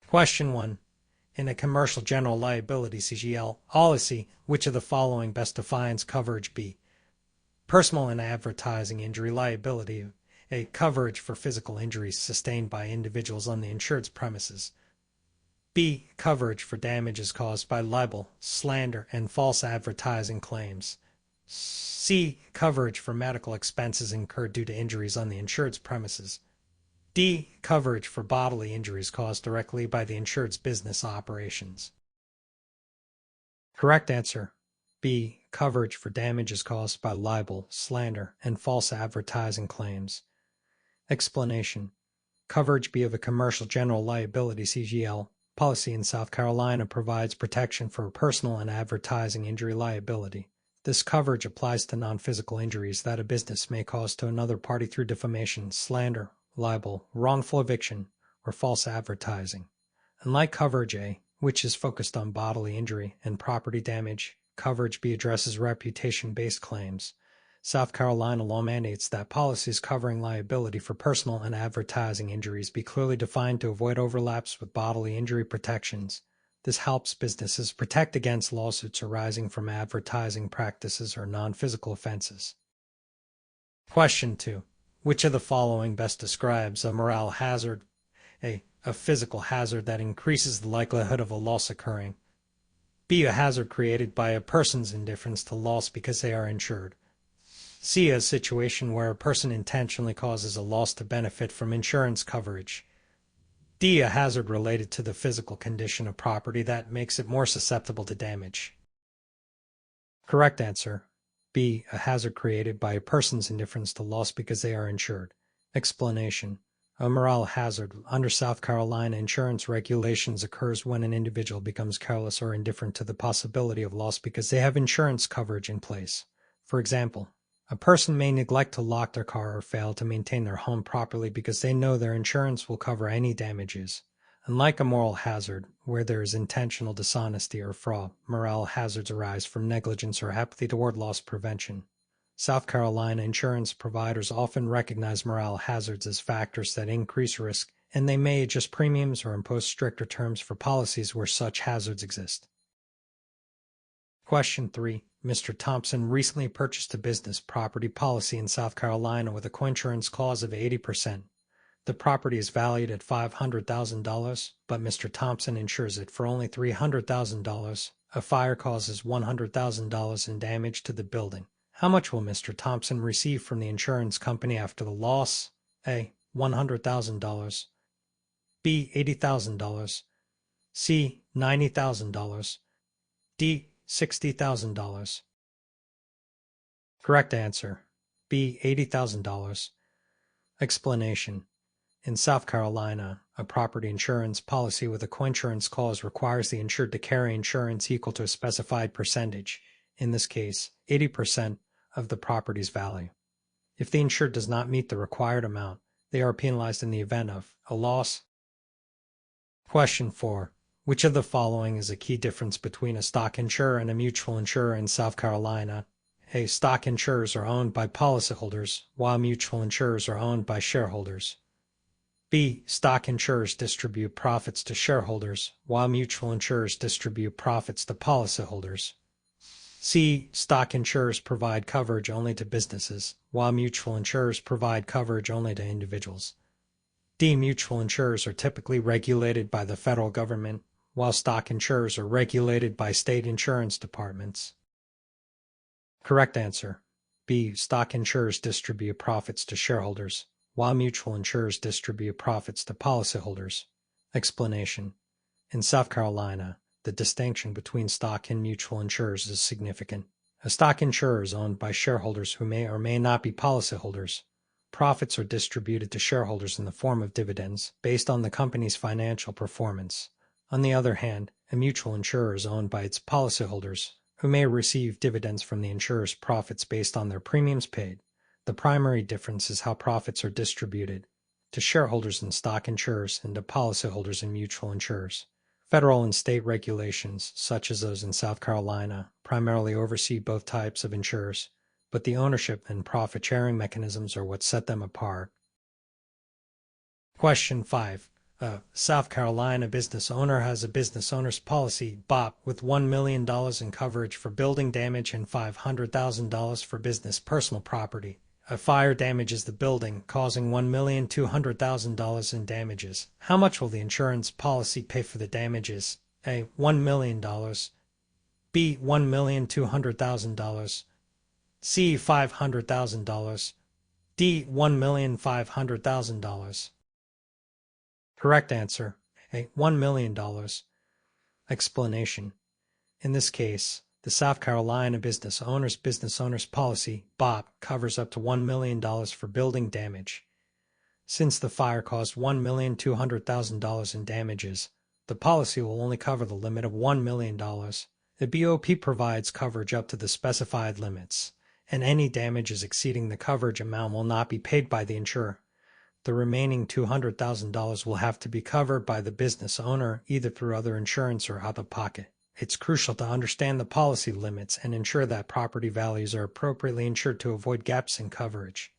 Question 1. In a commercial general liability (CGL) policy, which of the following best defines coverage? B. Personal and advertising injury liability, a coverage for physical injuries sustained by individuals on the insured's premises. B. Coverage for damages caused by libel, slander, and false advertising claims. C. Coverage for medical expenses incurred due to injuries on the insured's premises. D. Coverage for bodily injuries caused directly by the insured's business operations. Correct answer: B. Coverage for damages caused by libel, slander, and false advertising claims. Explanation: Coverage B of a commercial general liability (CGL) policy in South Carolina provides protection for personal and advertising injury liability. This coverage applies to non-physical injuries that a business may cause to another party through defamation, slander, libel, wrongful eviction, or false advertising. Unlike Coverage A, which is focused on bodily injury and property damage, Coverage B addresses reputation-based claims. South Carolina law mandates that policies covering liability for personal and advertising injuries be clearly defined to avoid overlaps with bodily injury protections. This helps businesses protect against lawsuits arising from advertising practices or non-physical offenses. Question 2. Which of the following best describes a moral hazard? A physical hazard that increases the likelihood of a loss occurring. B. A hazard created by a person's indifference to loss because they are insured. C. A situation where a person intentionally causes a loss to benefit from insurance coverage. D. A hazard related to the physical condition of property that makes it more susceptible to damage. Correct answer: B. A hazard created by a person's indifference to loss because they are insured. Explanation: A moral hazard under South Carolina insurance regulations occurs when an individual becomes careless or indifferent to the possibility of loss because they have insurance coverage in place. For example, a person may neglect to lock their car or fail to maintain their home properly because they know their insurance will cover any damages. Unlike a moral hazard, where there is intentional dishonesty or fraud, moral hazards arise from negligence or apathy toward loss prevention. South Carolina insurance providers often recognize moral hazards as factors that increase risk, and they may adjust premiums or impose stricter terms for policies where such hazards exist. Question 3. Mr. Thompson recently purchased a business property policy in South Carolina with a coinsurance clause of 80%. The property is valued at $500,000, but Mr. Thompson insures it for only $300,000. A fire causes $100,000 in damage to the building. How much will Mr. Thompson receive from the insurance company after the loss? A. $100,000. B. $80,000. C. $90,000. D. $60,000. Correct answer: B. $80,000. Explanation: In South Carolina, a property insurance policy with a coinsurance clause requires the insured to carry insurance equal to a specified percentage, in this case, 80% of the property's value. If the insured does not meet the required amount, they are penalized in the event of a loss. Question 4. Which of the following is a key difference between a stock insurer and a mutual insurer in South Carolina? A. Stock insurers are owned by policyholders, while mutual insurers are owned by shareholders. B. Stock insurers distribute profits to shareholders, while mutual insurers distribute profits to policyholders. C. Stock insurers provide coverage only to businesses, while mutual insurers provide coverage only to individuals. D. Mutual insurers are typically regulated by the federal government, while stock insurers are regulated by state insurance departments. Correct answer: B. Stock insurers distribute profits to shareholders, while mutual insurers distribute profits to policyholders. Explanation: In South Carolina, the distinction between stock and mutual insurers is significant. A stock insurer is owned by shareholders who may or may not be policyholders. Profits are distributed to shareholders in the form of dividends, based on the company's financial performance. On the other hand, a mutual insurer is owned by its policyholders, who may receive dividends from the insurer's profits based on their premiums paid. The primary difference is how profits are distributed to shareholders in stock insurers and to policyholders in mutual insurers. Federal and state regulations, such as those in South Carolina, primarily oversee both types of insurers, but the ownership and profit-sharing mechanisms are what set them apart. Question 5. A South Carolina business owner has a business owner's policy, BOP, with $1 million in coverage for building damage and $500,000 for business personal property. A fire damages the building, causing $1,200,000 in damages. How much will the insurance policy pay for the damages? A. $1 million. B. $1,200,000. C. $500,000. D. $1,500,000. Correct answer. A. $1 million. Explanation. In this case, the South Carolina business owner's policy, BOP, covers up to $1 million for building damage. Since the fire caused $1,200,000 in damages, the policy will only cover the limit of $1 million. The BOP provides coverage up to the specified limits, and any damages exceeding the coverage amount will not be paid by the insurer. The remaining $200,000 will have to be covered by the business owner, either through other insurance or out of pocket. It's crucial to understand the policy limits and ensure that property values are appropriately insured to avoid gaps in coverage.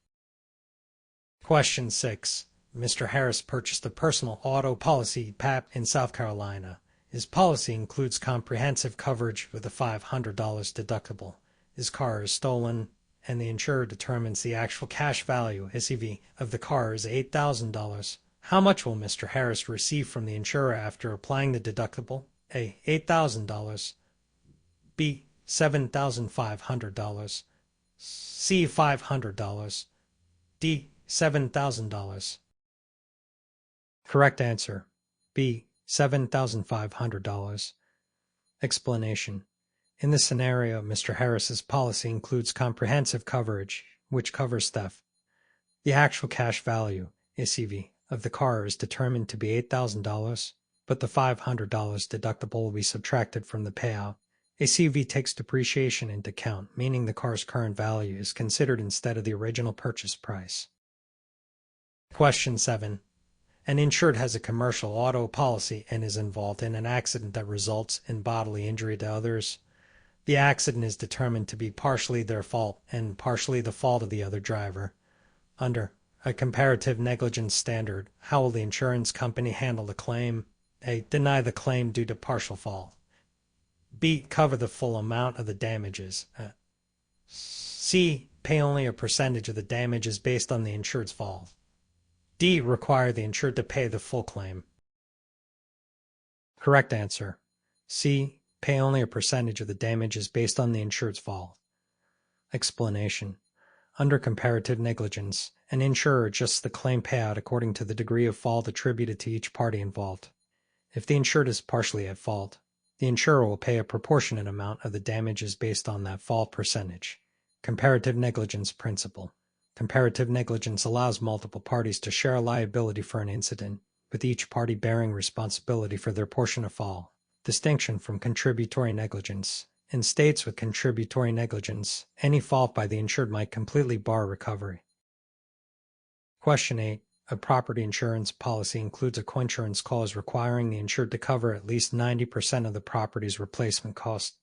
Question 6. Mr. Harris purchased a personal auto policy, PAP, in South Carolina. His policy includes comprehensive coverage with a $500 deductible. His car is stolen, and the insurer determines the actual cash value, SEV, of the car is $8,000. How much will Mr. Harris receive from the insurer after applying the deductible? A. $8,000. B. $7,500. C. $500. D. $7,000. Correct answer. B. $7,500. Explanation. In this scenario, Mr. Harris's policy includes comprehensive coverage, which covers theft. The actual cash value, SEV, of the car is determined to be $8,000, but the $500 deductible will be subtracted from the payout. SEV takes depreciation into account, meaning the car's current value is considered instead of the original purchase price. Question 7. An insured has a commercial auto policy and is involved in an accident that results in bodily injury to others. The accident is determined to be partially their fault and partially the fault of the other driver. Under a comparative negligence standard, how will the insurance company handle the claim? A. Deny the claim due to partial fault. B. Cover the full amount of the damages. C. Pay only a percentage of the damages based on the insured's fault. D. Require the insured to pay the full claim. Correct answer. C. Pay only a percentage of the damages based on the insured's fault. Explanation. Under comparative negligence, an insurer adjusts the claim payout according to the degree of fault attributed to each party involved. If the insured is partially at fault, the insurer will pay a proportionate amount of the damages based on that fault percentage. Comparative negligence principle. Comparative negligence allows multiple parties to share liability for an incident, with each party bearing responsibility for their portion of fault. Distinction from contributory negligence. In states with contributory negligence, any fault by the insured might completely bar recovery. Question 8. A property insurance policy includes a coinsurance clause requiring the insured to cover at least 90% of the property's replacement cost.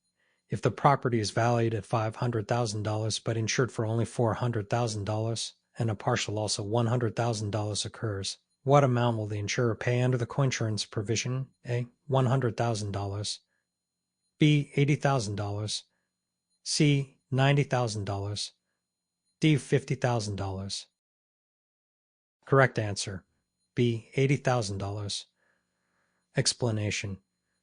If the property is valued at $500,000 but insured for only $400,000 and a partial loss of $100,000 occurs, what amount will the insurer pay under the coinsurance provision? A. $100,000. B. $80,000. C. $90,000. D. $50,000. Correct answer. B. $80,000. Explanation.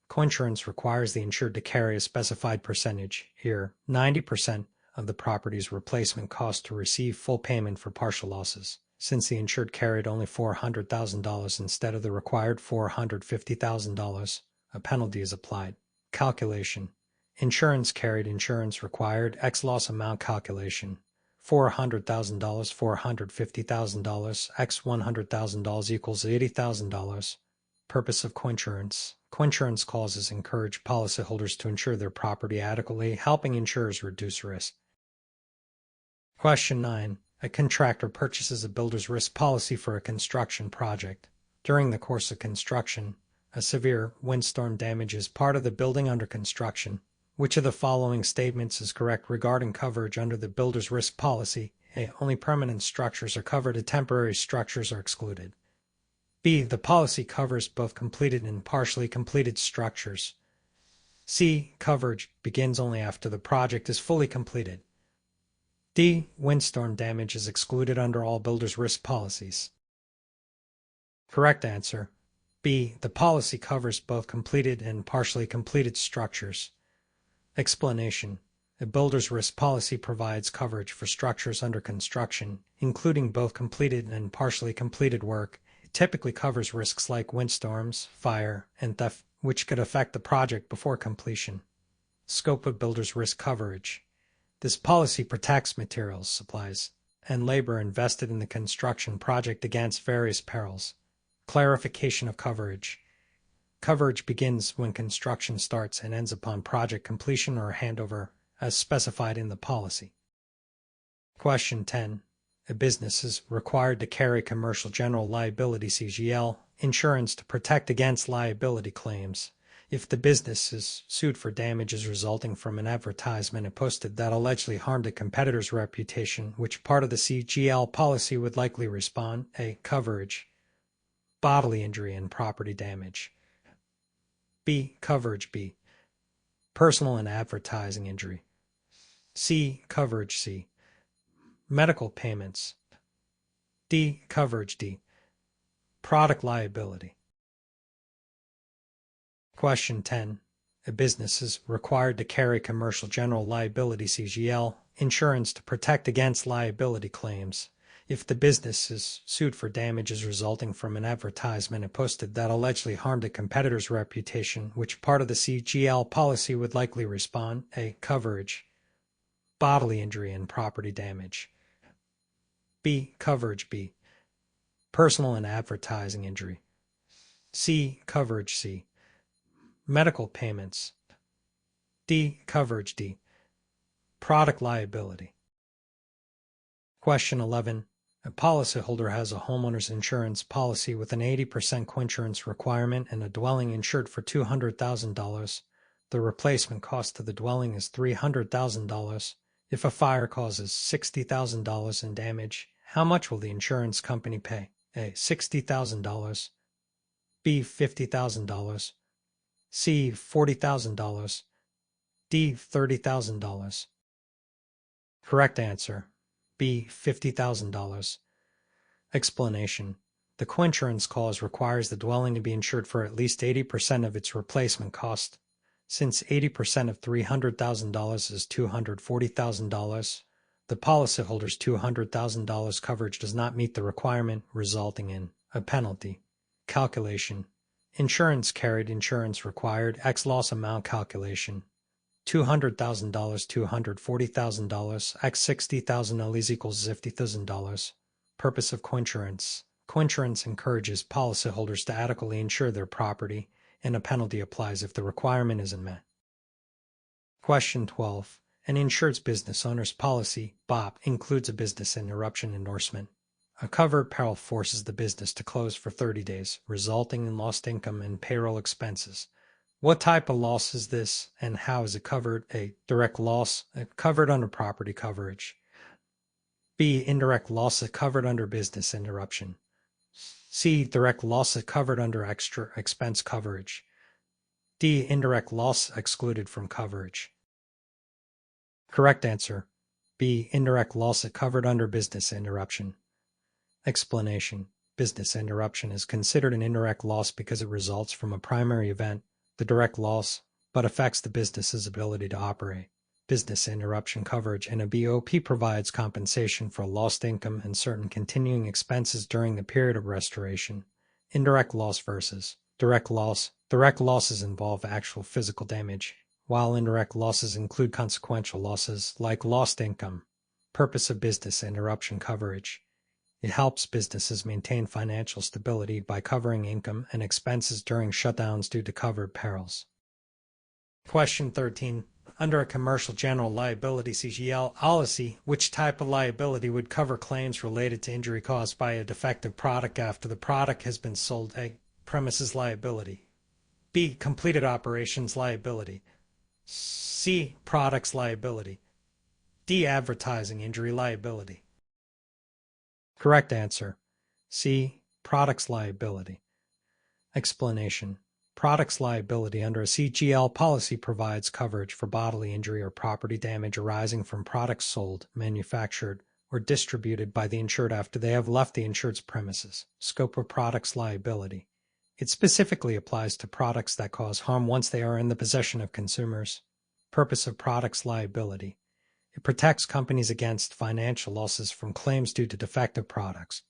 Coinsurance requires the insured to carry a specified percentage, here 90%, of the property's replacement cost to receive full payment for partial losses. Since the insured carried only $400,000 instead of the required $450,000, a penalty is applied. Calculation. Insurance carried, insurance required, X loss amount calculation. $400,000, $450,000, X $100,000 equals $80,000. Purpose of coinsurance. Coinsurance clauses encourage policyholders to insure their property adequately, helping insurers reduce risk. Question 9. A contractor purchases a builder's risk policy for a construction project. During the course of construction, a severe windstorm damages part of the building under construction. Which of the following statements is correct regarding coverage under the builder's risk policy? A. Only permanent structures are covered and temporary structures are excluded. B. The policy covers both completed and partially completed structures. C. Coverage begins only after the project is fully completed. D. Windstorm damage is excluded under all builders' risk policies. Correct answer. B. The policy covers both completed and partially completed structures. Explanation. A builder's risk policy provides coverage for structures under construction, including both completed and partially completed work. It typically covers risks like windstorms, fire, and theft, which could affect the project before completion. Scope of builder's risk coverage. This policy protects materials, supplies, and labor invested in the construction project against various perils. Clarification of coverage. Coverage begins when construction starts and ends upon project completion or handover, as specified in the policy. Question 10. A business is required to carry commercial general liability (CGL) insurance to protect against liability claims if the business is sued for damages resulting from an advertisement it posted that allegedly harmed a competitor's reputation. Which part of the CGL policy would likely respond? A. Coverage. Bodily injury and property damage. B. Coverage. B. Personal and advertising injury. C. Coverage. C. Medical payments. D. Coverage. D. Product liability. Question 10. A business is required to carry commercial general liability (CGL) insurance to protect against liability claims if the business is sued for damages resulting from an advertisement it posted that allegedly harmed a competitor's reputation. Which part of the CGL policy would likely respond? A. Coverage. Bodily injury and property damage. B. Coverage. B. Personal and advertising injury. C. Coverage. C. Medical payments. D. Coverage. D. Product liability. Question 11. A policyholder has a homeowner's insurance policy with an 80% coinsurance requirement and a dwelling insured for $200,000. The replacement cost of the dwelling is $300,000. If a fire causes $60,000 in damage, how much will the insurance company pay? A. $60,000. B. $50,000. C. $40,000. D. $30,000. Correct answer. B. $50,000. Explanation. The coinsurance clause requires the dwelling to be insured for at least 80% of its replacement cost. Since 80% of $300,000 is $240,000, the policyholder's $200,000 coverage does not meet the requirement, resulting in a penalty. Calculation. Insurance carried, insurance required, X loss amount calculation. $200,000, $240,000, X 60,000 L is equals $50,000. Purpose of coinsurance. Coinsurance encourages policyholders to adequately insure their property, and a penalty applies if the requirement isn't met. Question 12. An insured's business owner's policy, BOP, includes a business interruption endorsement. A covered peril forces the business to close for 30 days, resulting in lost income and payroll expenses. What type of loss is this, and how is it covered? A. Direct loss, covered under property coverage. B. Indirect loss, covered under business interruption. C. Direct loss, covered under extra expense coverage. D. Indirect loss, excluded from coverage. Correct answer. B. Indirect loss, covered under business interruption. Explanation. Business interruption is considered an indirect loss because it results from a primary event, the direct loss, but affects the business's ability to operate. Business interruption coverage in a BOP provides compensation for lost income and certain continuing expenses during the period of restoration. Indirect loss versus direct loss. Direct losses involve actual physical damage, while indirect losses include consequential losses like lost income. Purpose of business interruption coverage. It helps businesses maintain financial stability by covering income and expenses during shutdowns due to covered perils. Question 13. Under a commercial general liability (CGL) policy, which type of liability would cover claims related to injury caused by a defective product after the product has been sold? A. Premises liability. B. Completed operations liability. C. Products liability. D. Advertising injury liability. Correct answer. C. Products liability. Explanation. Products liability under a CGL policy provides coverage for bodily injury or property damage arising from products sold, manufactured, or distributed by the insured after they have left the insured's premises. Scope of products liability. It specifically applies to products that cause harm once they are in the possession of consumers. Purpose of products liability. It protects companies against financial losses from claims due to defective products.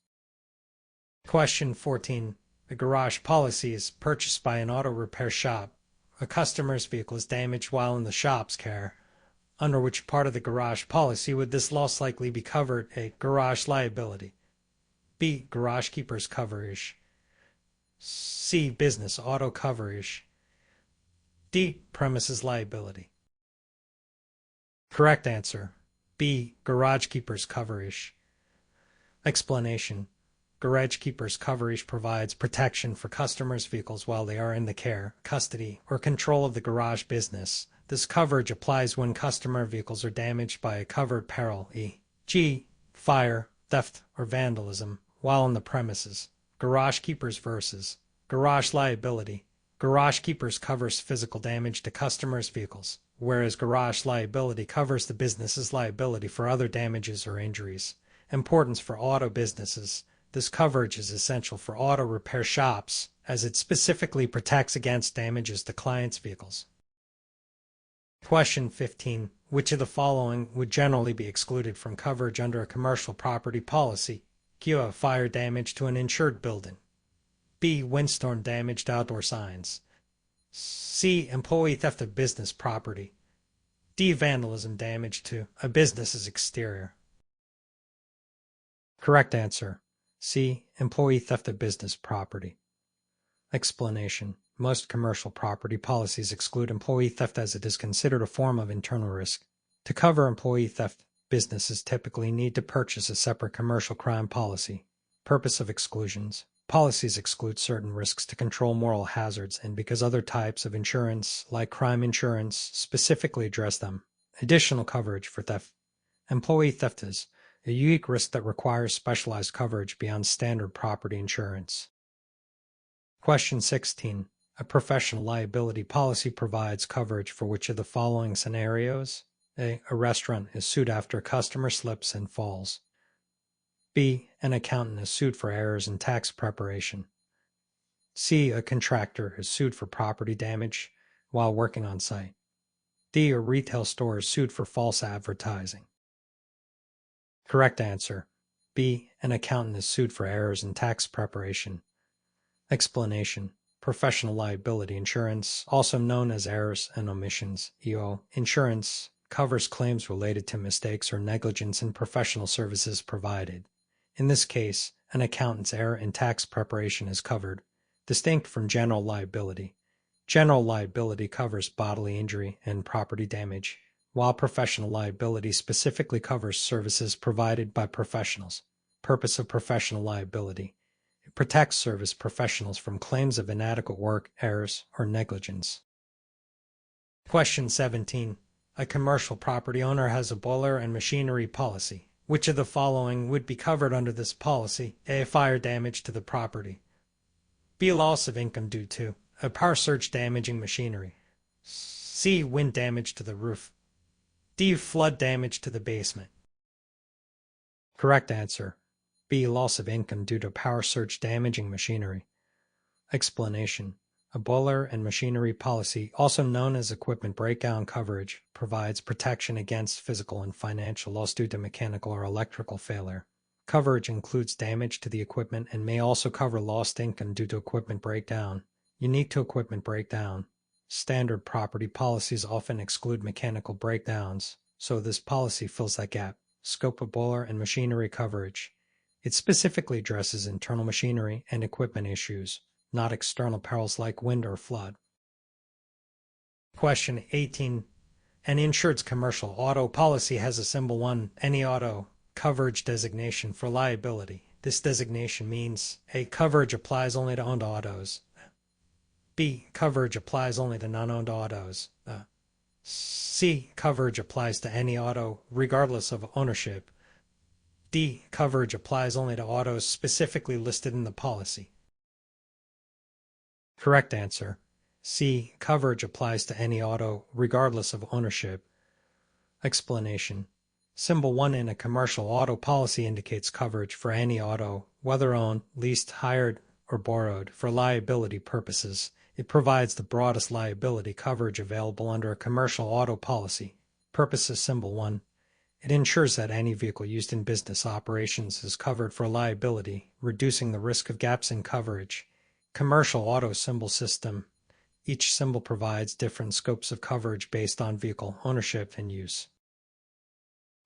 Question 14. A garage policy is purchased by an auto repair shop. A customer's vehicle is damaged while in the shop's care. Under which part of the garage policy would this loss likely be covered? A. Garage liability. B. Garage keeper's coverage. C. Business auto coverage. D. Premises liability. Correct answer. B. Garage keeper's coverage. Explanation. Garage keeper's coverage provides protection for customers' vehicles while they are in the care, custody, or control of the garage business. This coverage applies when customer vehicles are damaged by a covered peril, e.g., fire, theft, or vandalism, while on the premises. Garage keepers versus garage liability. Garage keepers covers physical damage to customers' vehicles, whereas garage liability covers the business's liability for other damages or injuries. Importance for auto businesses. This coverage is essential for auto repair shops, as it specifically protects against damages to clients' vehicles. Question 15. Which of the following would generally be excluded from coverage under a commercial property policy? Q. Fire damage to an insured building. B. Windstorm damage to outdoor signs. C. Employee theft of business property. D. Vandalism damage to a business's exterior. Correct answer. C. Employee theft of business property. Explanation. Most commercial property policies exclude employee theft as it is considered a form of internal risk. To cover employee theft, businesses typically need to purchase a separate commercial crime policy. Purpose of exclusions. Policies exclude certain risks to control moral hazards and because other types of insurance, like crime insurance, specifically address them. Additional coverage for theft. Employee theft is a unique risk that requires specialized coverage beyond standard property insurance. Question 16. A professional liability policy provides coverage for which of the following scenarios? A. A restaurant is sued after a customer slips and falls. B. An accountant is sued for errors in tax preparation. C. A contractor is sued for property damage while working on site. D. A retail store is sued for false advertising. Correct answer. B. An accountant is sued for errors in tax preparation. Explanation. Professional liability insurance, also known as errors and omissions, EO, insurance, covers claims related to mistakes or negligence in professional services provided. In this case, an accountant's error in tax preparation is covered, distinct from general liability. General liability covers bodily injury and property damage, while professional liability specifically covers services provided by professionals. Purpose of professional liability. It protects service professionals from claims of inadequate work, errors, or negligence. Question 17. A commercial property owner has a boiler and machinery policy. Which of the following would be covered under this policy? A. Fire damage to the property. B. Loss of income due to a power surge damaging machinery. C. Wind damage to the roof. D. Flood damage to the basement. Correct answer. B. Loss of income due to power surge damaging machinery. Explanation. A boiler and machinery policy, also known as equipment breakdown coverage, provides protection against physical and financial loss due to mechanical or electrical failure. Coverage includes damage to the equipment and may also cover lost income due to equipment breakdown. Unique to equipment breakdown, standard property policies often exclude mechanical breakdowns, so this policy fills that gap. Scope of boiler and machinery coverage. It specifically addresses internal machinery and equipment issues, not external perils like wind or flood. Question 18. An insured's commercial auto policy has a symbol 1, any auto coverage designation for liability. This designation means A. Coverage applies only to owned autos. B. Coverage applies only to non-owned autos. C. Coverage applies to any auto regardless of ownership. D. Coverage applies only to autos specifically listed in the policy. Correct answer. C. Coverage applies to any auto, regardless of ownership. Explanation. Symbol 1 in a commercial auto policy indicates coverage for any auto, whether owned, leased, hired, or borrowed, for liability purposes. It provides the broadest liability coverage available under a commercial auto policy. Purpose of Symbol 1. It ensures that any vehicle used in business operations is covered for liability, reducing the risk of gaps in coverage. Commercial auto symbol system. Each symbol provides different scopes of coverage based on vehicle ownership and use.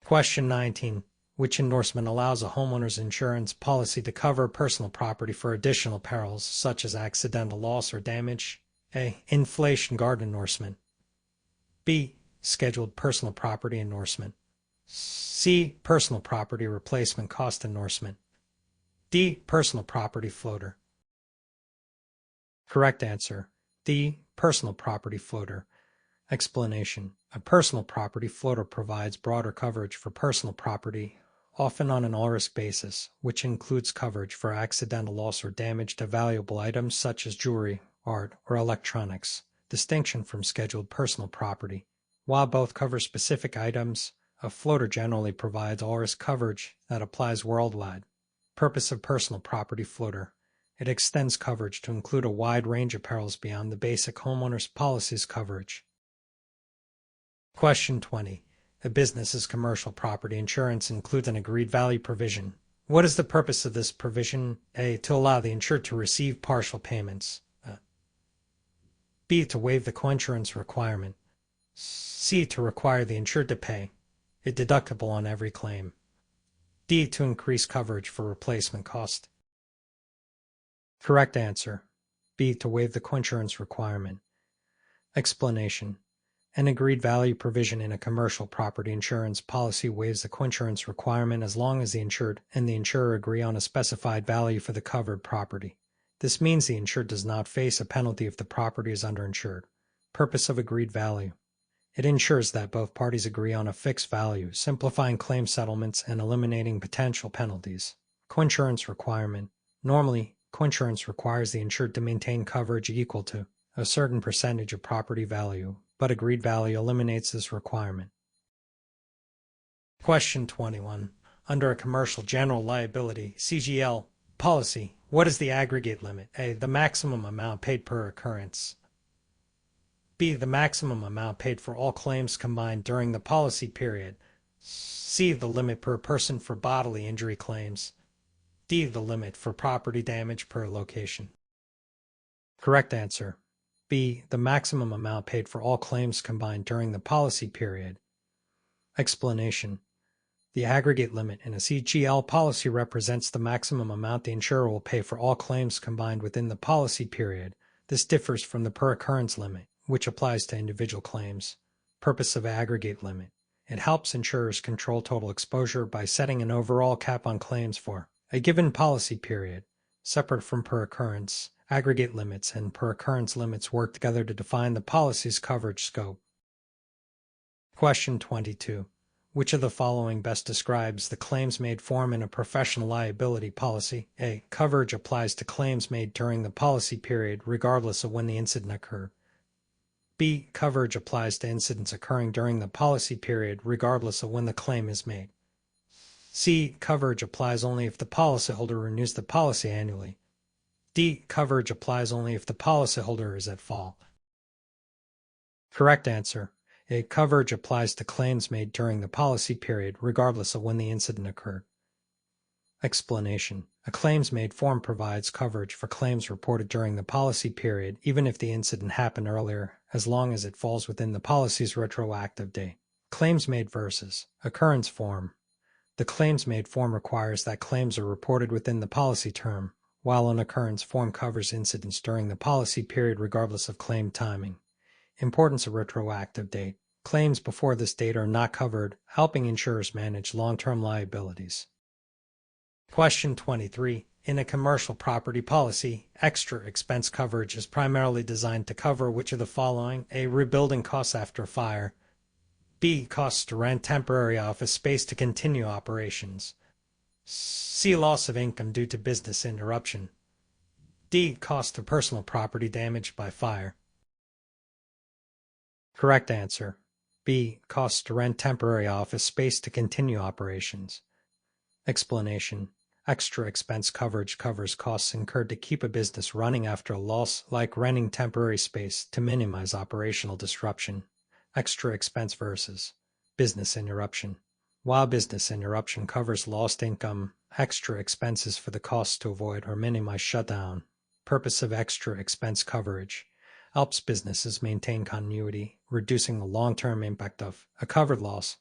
Question 19. Which endorsement allows a homeowner's insurance policy to cover personal property for additional perils, such as accidental loss or damage? A. Inflation guard endorsement. B. Scheduled personal property endorsement. C. Personal property replacement cost endorsement. D. Personal property floater. Correct answer. D. Personal property floater. Explanation. A personal property floater provides broader coverage for personal property, often on an all-risk basis, which includes coverage for accidental loss or damage to valuable items such as jewelry, art, or electronics. Distinction from scheduled personal property. While both cover specific items, a floater generally provides all-risk coverage that applies worldwide. Purpose of personal property floater. It extends coverage to include a wide range of perils beyond the basic homeowner's policy's coverage. Question 20. A business's commercial property insurance includes an agreed value provision. What is the purpose of this provision? A. To allow the insured to receive partial payments. B. To waive the coinsurance requirement. C. To require the insured to pay a deductible on every claim. D. To increase coverage for replacement cost. Correct answer. B. To waive the coinsurance requirement. Explanation. An agreed value provision in a commercial property insurance policy waives the coinsurance requirement as long as the insured and the insurer agree on a specified value for the covered property. This means the insured does not face a penalty if the property is underinsured. Purpose of agreed value. It ensures that both parties agree on a fixed value, simplifying claim settlements and eliminating potential penalties. Coinsurance requirement. Normally, coinsurance requires the insured to maintain coverage equal to a certain percentage of property value, but agreed value eliminates this requirement. Question 21. Under a commercial general liability (CGL) policy, what is the aggregate limit? A. The maximum amount paid per occurrence. B. The maximum amount paid for all claims combined during the policy period. C. The limit per person for bodily injury claims. D. The limit for property damage per location. Correct answer. B. The maximum amount paid for all claims combined during the policy period. Explanation. The aggregate limit in a CGL policy represents the maximum amount the insurer will pay for all claims combined within the policy period. This differs from the per occurrence limit, which applies to individual claims. Purpose of aggregate limit. It helps insurers control total exposure by setting an overall cap on claims for a given policy period. Separate from per occurrence, aggregate limits and per occurrence limits work together to define the policy's coverage scope. Question 22. Which of the following best describes the claims made form in a professional liability policy? A. Coverage applies to claims made during the policy period regardless of when the incident occurred. B. Coverage applies to incidents occurring during the policy period regardless of when the claim is made. C. Coverage applies only if the policyholder renews the policy annually. D. Coverage applies only if the policyholder is at fault. Correct answer. A. Coverage applies to claims made during the policy period regardless of when the incident occurred. Explanation. A claims-made form provides coverage for claims reported during the policy period even if the incident happened earlier, as long as it falls within the policy's retroactive date. Claims-made versus occurrence form. The claims-made form requires that claims are reported within the policy term, while an occurrence form covers incidents during the policy period regardless of claim timing. Importance of retroactive date. Claims before this date are not covered, helping insurers manage long-term liabilities. Question 23. In a commercial property policy, extra expense coverage is primarily designed to cover which of the following? A. Rebuilding costs after fire. B. Costs to rent temporary office space to continue operations. C. Loss of income due to business interruption. D. Cost of personal property damaged by fire. Correct answer. B. Cost to rent temporary office space to continue operations. Explanation. Extra expense coverage covers costs incurred to keep a business running after a loss, like renting temporary space to minimize operational disruption. Extra expense versus business interruption. While business interruption covers lost income, extra expenses for the costs to avoid or minimize shutdown. Purpose of extra expense coverage helps businesses maintain continuity, reducing the long-term impact of a covered loss.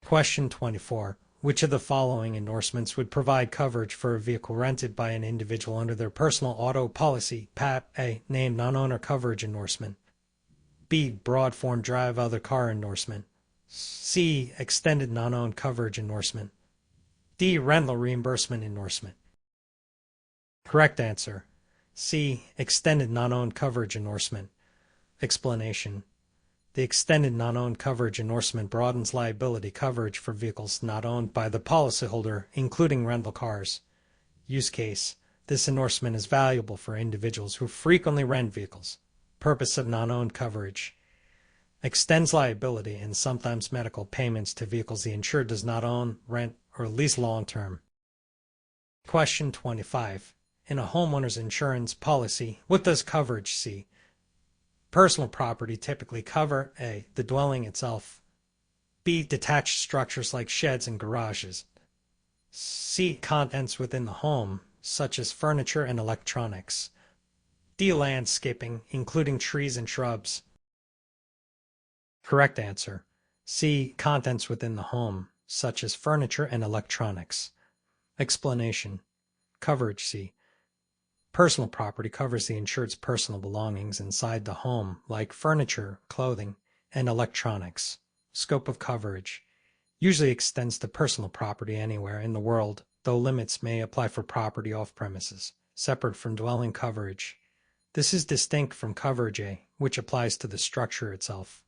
Question 24. Which of the following endorsements would provide coverage for a vehicle rented by an individual under their personal auto policy? PAP. A. Named non-owner coverage endorsement. B. Broad form drive other car endorsement. C. Extended non-owned coverage endorsement. D. Rental reimbursement endorsement. Correct answer. C. Extended non-owned coverage endorsement. Explanation. The extended non-owned coverage endorsement broadens liability coverage for vehicles not owned by the policyholder, including rental cars. Use case. This endorsement is valuable for individuals who frequently rent vehicles. Purpose of non-owned coverage. Extends liability and sometimes medical payments to vehicles the insured does not own, rent, or lease long-term. Question 25. In a homeowner's insurance policy, what does coverage see? Personal property typically cover A. The dwelling itself. B. Detached structures like sheds and garages. C. Contents within the home, such as furniture and electronics. D. Landscaping, including trees and shrubs. Correct answer. C. Contents within the home, such as furniture and electronics. Explanation. Coverage C. Personal property covers the insured's personal belongings inside the home, like furniture, clothing, and electronics. Scope of coverage usually extends to personal property anywhere in the world, though limits may apply for property off premises, separate from dwelling coverage. This is distinct from coverage A, which applies to the structure itself.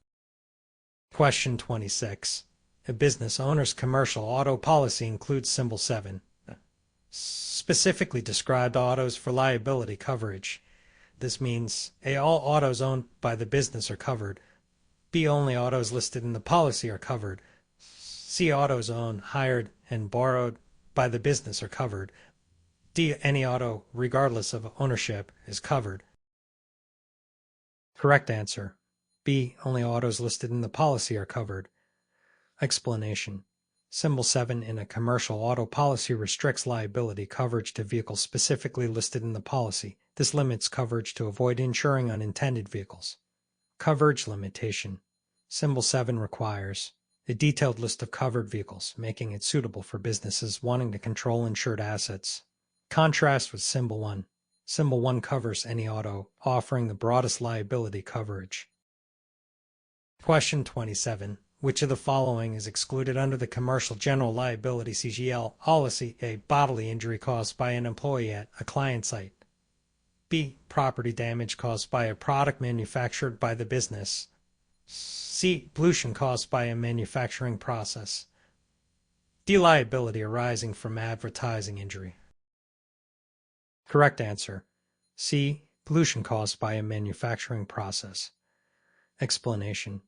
Question 26. A business owner's commercial auto policy includes Symbol 7. Specifically described autos for liability coverage. This means A. All autos owned by the business are covered. B. Only autos listed in the policy are covered. C. Autos owned, hired, and borrowed by the business are covered. D. Any auto, regardless of ownership, is covered. Correct answer. B. Only autos listed in the policy are covered. Explanation. Symbol 7 in a commercial auto policy restricts liability coverage to vehicles specifically listed in the policy. This limits coverage to avoid insuring unintended vehicles. Coverage limitation. Symbol 7 requires a detailed list of covered vehicles, making it suitable for businesses wanting to control insured assets. Contrast with Symbol 1. Symbol 1 covers any auto, offering the broadest liability coverage. Question 27. Which of the following is excluded under the Commercial General Liability CGL policy? A. Bodily injury caused by an employee at a client site. B. Property damage caused by a product manufactured by the business. C. Pollution caused by a manufacturing process. D. Liability arising from advertising injury. Correct answer. C. Pollution caused by a manufacturing process. Explanation.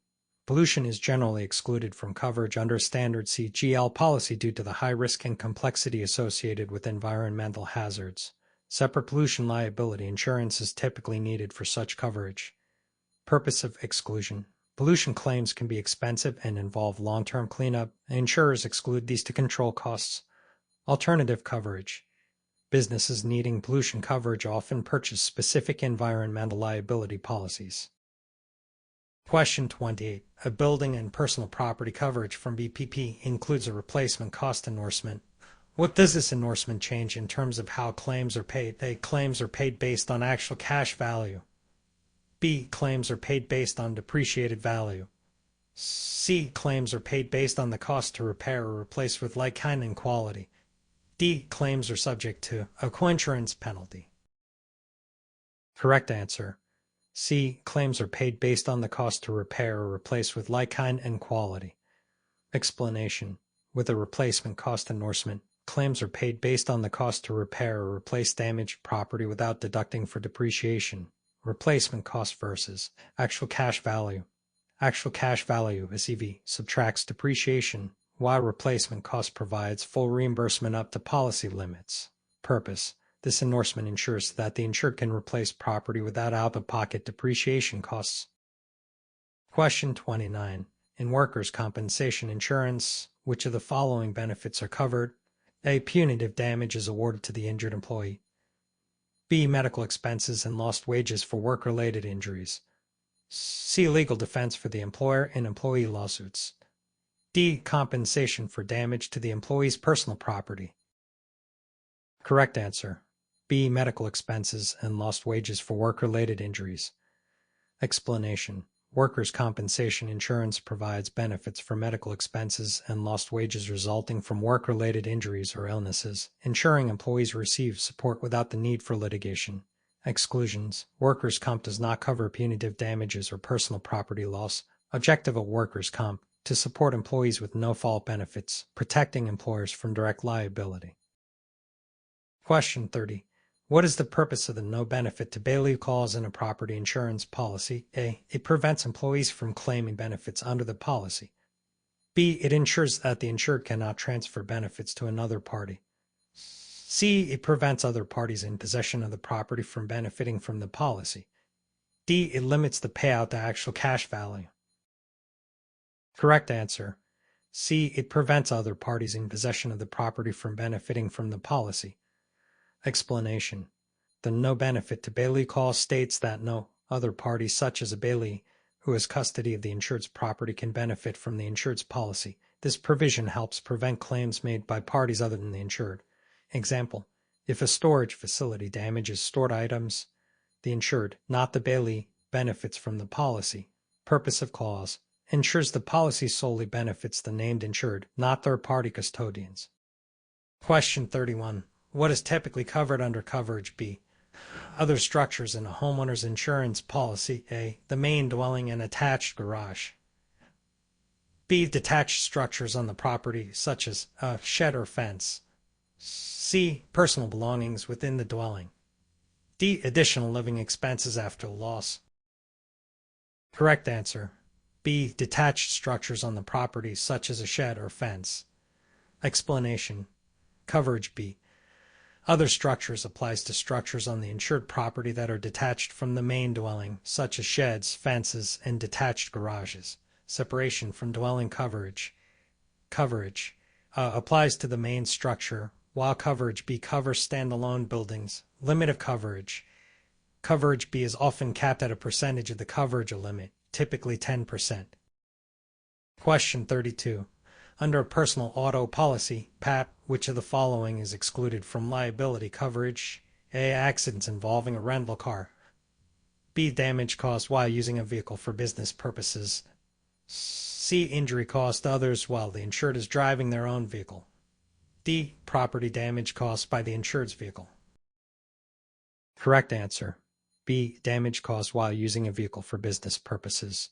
Pollution is generally excluded from coverage under standard CGL policy due to the high risk and complexity associated with environmental hazards. Separate pollution liability insurance is typically needed for such coverage. Purpose of exclusion. Pollution claims can be expensive and involve long-term cleanup, and insurers exclude these to control costs. Alternative coverage. Businesses needing pollution coverage often purchase specific environmental liability policies. Question 28. A building and personal property coverage from BPP includes a replacement cost endorsement. What does this endorsement change in terms of how claims are paid? A. Claims are paid based on actual cash value. B. Claims are paid based on depreciated value. C. Claims are paid based on the cost to repair or replace with like kind and quality. D. Claims are subject to a coinsurance penalty. Correct answer. C. Claims are paid based on the cost to repair or replace with like kind and quality. Explanation. With a replacement cost endorsement, claims are paid based on the cost to repair or replace damaged property without deducting for depreciation. Replacement cost versus actual cash value. Actual cash value, ACV, subtracts depreciation, while replacement cost provides full reimbursement up to policy limits. Purpose. This endorsement ensures that the insured can replace property without out-of-pocket depreciation costs. Question 29. In workers' compensation insurance, which of the following benefits are covered? A. Punitive damage is awarded to the injured employee. B. Medical expenses and lost wages for work-related injuries. C. Legal defense for the employer in employee lawsuits. D. Compensation for damage to the employee's personal property. Correct answer. B. Medical expenses and lost wages for work-related injuries. Explanation. Workers' compensation insurance provides benefits for medical expenses and lost wages resulting from work-related injuries or illnesses, ensuring employees receive support without the need for litigation. Exclusions. Workers' comp does not cover punitive damages or personal property loss. Objective of workers' comp: to support employees with no-fault benefits, protecting employers from direct liability. Question 30. What is the purpose of the no benefit to bailiff clause in a property insurance policy? A. It prevents employees from claiming benefits under the policy. B. It ensures that the insured cannot transfer benefits to another party. C. It prevents other parties in possession of the property from benefiting from the policy. D. It limits the payout to actual cash value. Correct answer. C. It prevents other parties in possession of the property from benefiting from the policy. Explanation. The no benefit to bailiff clause states that no other party, such as a bailiff who has custody of the insured's property, can benefit from the insured's policy. This provision helps prevent claims made by parties other than the insured. Example: if a storage facility damages stored items, the insured, not the bailiff, benefits from the policy. Purpose of clause: ensures the policy solely benefits the named insured, not third-party custodians. Question 31. What is typically covered under coverage B? Other structures in a homeowner's insurance policy. A. The main dwelling and attached garage. B. Detached structures on the property, such as a shed or fence. C. Personal belongings within the dwelling. D. Additional living expenses after loss. Correct answer. B. Detached structures on the property, such as a shed or fence. Explanation. Coverage B. Other structures applies to structures on the insured property that are detached from the main dwelling, such as sheds, fences, and detached garages. Separation from dwelling coverage. Coverage applies to the main structure, while coverage B covers standalone buildings. Limit of coverage. Coverage B is often capped at a percentage of the coverage limit, typically 10%. Question 32. Under a personal auto policy, PAP, which of the following is excluded from liability coverage? A. Accidents involving a rental car. B. Damage caused while using a vehicle for business purposes. C. Injury caused to others while the insured is driving their own vehicle. D. Property damage caused by the insured's vehicle. Correct answer. B. Damage caused while using a vehicle for business purposes.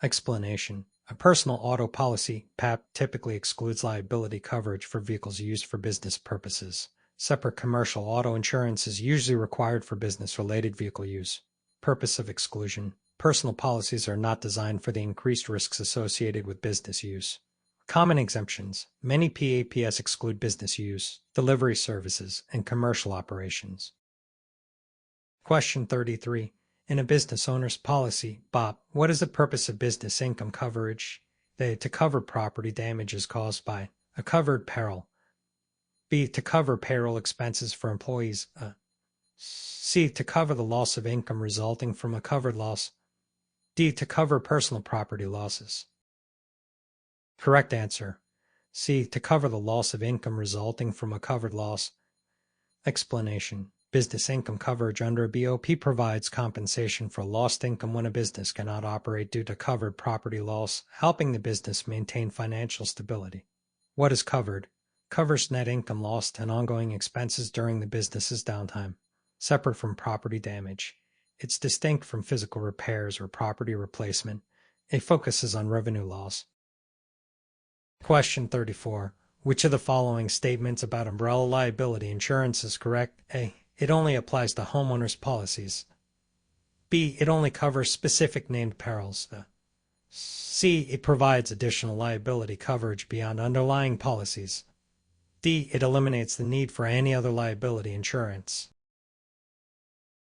Explanation. A personal auto policy, PAP, typically excludes liability coverage for vehicles used for business purposes. Separate commercial auto insurance is usually required for business-related vehicle use. Purpose of exclusion. Personal policies are not designed for the increased risks associated with business use. Common exemptions. Many PAPs exclude business use, delivery services, and commercial operations. Question 33. In a business owner's policy, BOP, what is the purpose of business income coverage? A. To cover property damages caused by a covered peril. B. To cover payroll expenses for employees. C. To cover the loss of income resulting from a covered loss. D. To cover personal property losses. Correct answer. C. To cover the loss of income resulting from a covered loss. Explanation. Business income coverage under a BOP provides compensation for lost income when a business cannot operate due to covered property loss, helping the business maintain financial stability. What is covered? Covers net income lost and ongoing expenses during the business's downtime. Separate from property damage. It's distinct from physical repairs or property replacement. It focuses on revenue loss. Question 34. Which of the following statements about umbrella liability insurance is correct? A. It only applies to homeowners' policies. B. It only covers specific named perils. C. It provides additional liability coverage beyond underlying policies. D. It eliminates the need for any other liability insurance.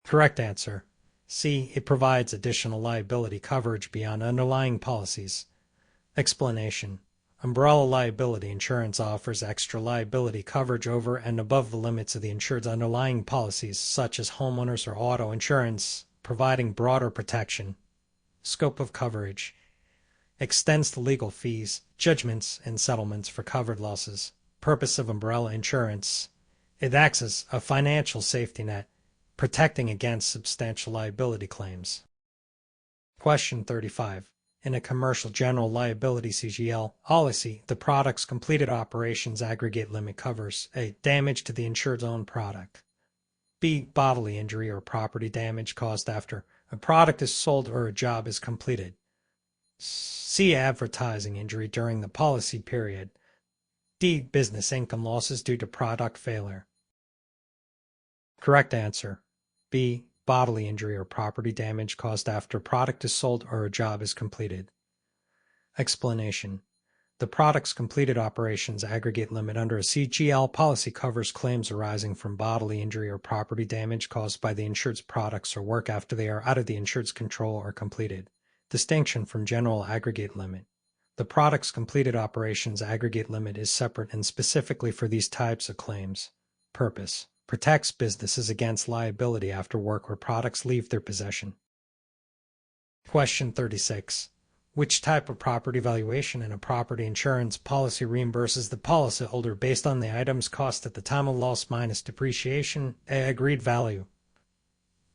Correct answer. C. It provides additional liability coverage beyond underlying policies. Explanation. Umbrella liability insurance offers extra liability coverage over and above the limits of the insured's underlying policies, such as homeowners or auto insurance, providing broader protection. Scope of coverage. Extends to legal fees, judgments, and settlements for covered losses. Purpose of umbrella insurance. It acts as a financial safety net, protecting against substantial liability claims. Question 35. In a commercial general liability CGL policy, the product's completed operations aggregate limit covers A. Damage to the insured's own product. B. Bodily injury or property damage caused after a product is sold or a job is completed. C. Advertising injury during the policy period. D. Business income losses due to product failure. Correct answer. B. Bodily injury or property damage caused after a product is sold or a job is completed. Explanation. The product's completed operations aggregate limit under a CGL policy covers claims arising from bodily injury or property damage caused by the insured's products or work after they are out of the insured's control or completed. Distinction from general aggregate limit. The product's completed operations aggregate limit is separate and specifically for these types of claims. Purpose. Protects businesses against liability after work where products leave their possession. Question 36. Which type of property valuation in a property insurance policy reimburses the policyholder based on the item's cost at the time of loss minus depreciation? A. Agreed value.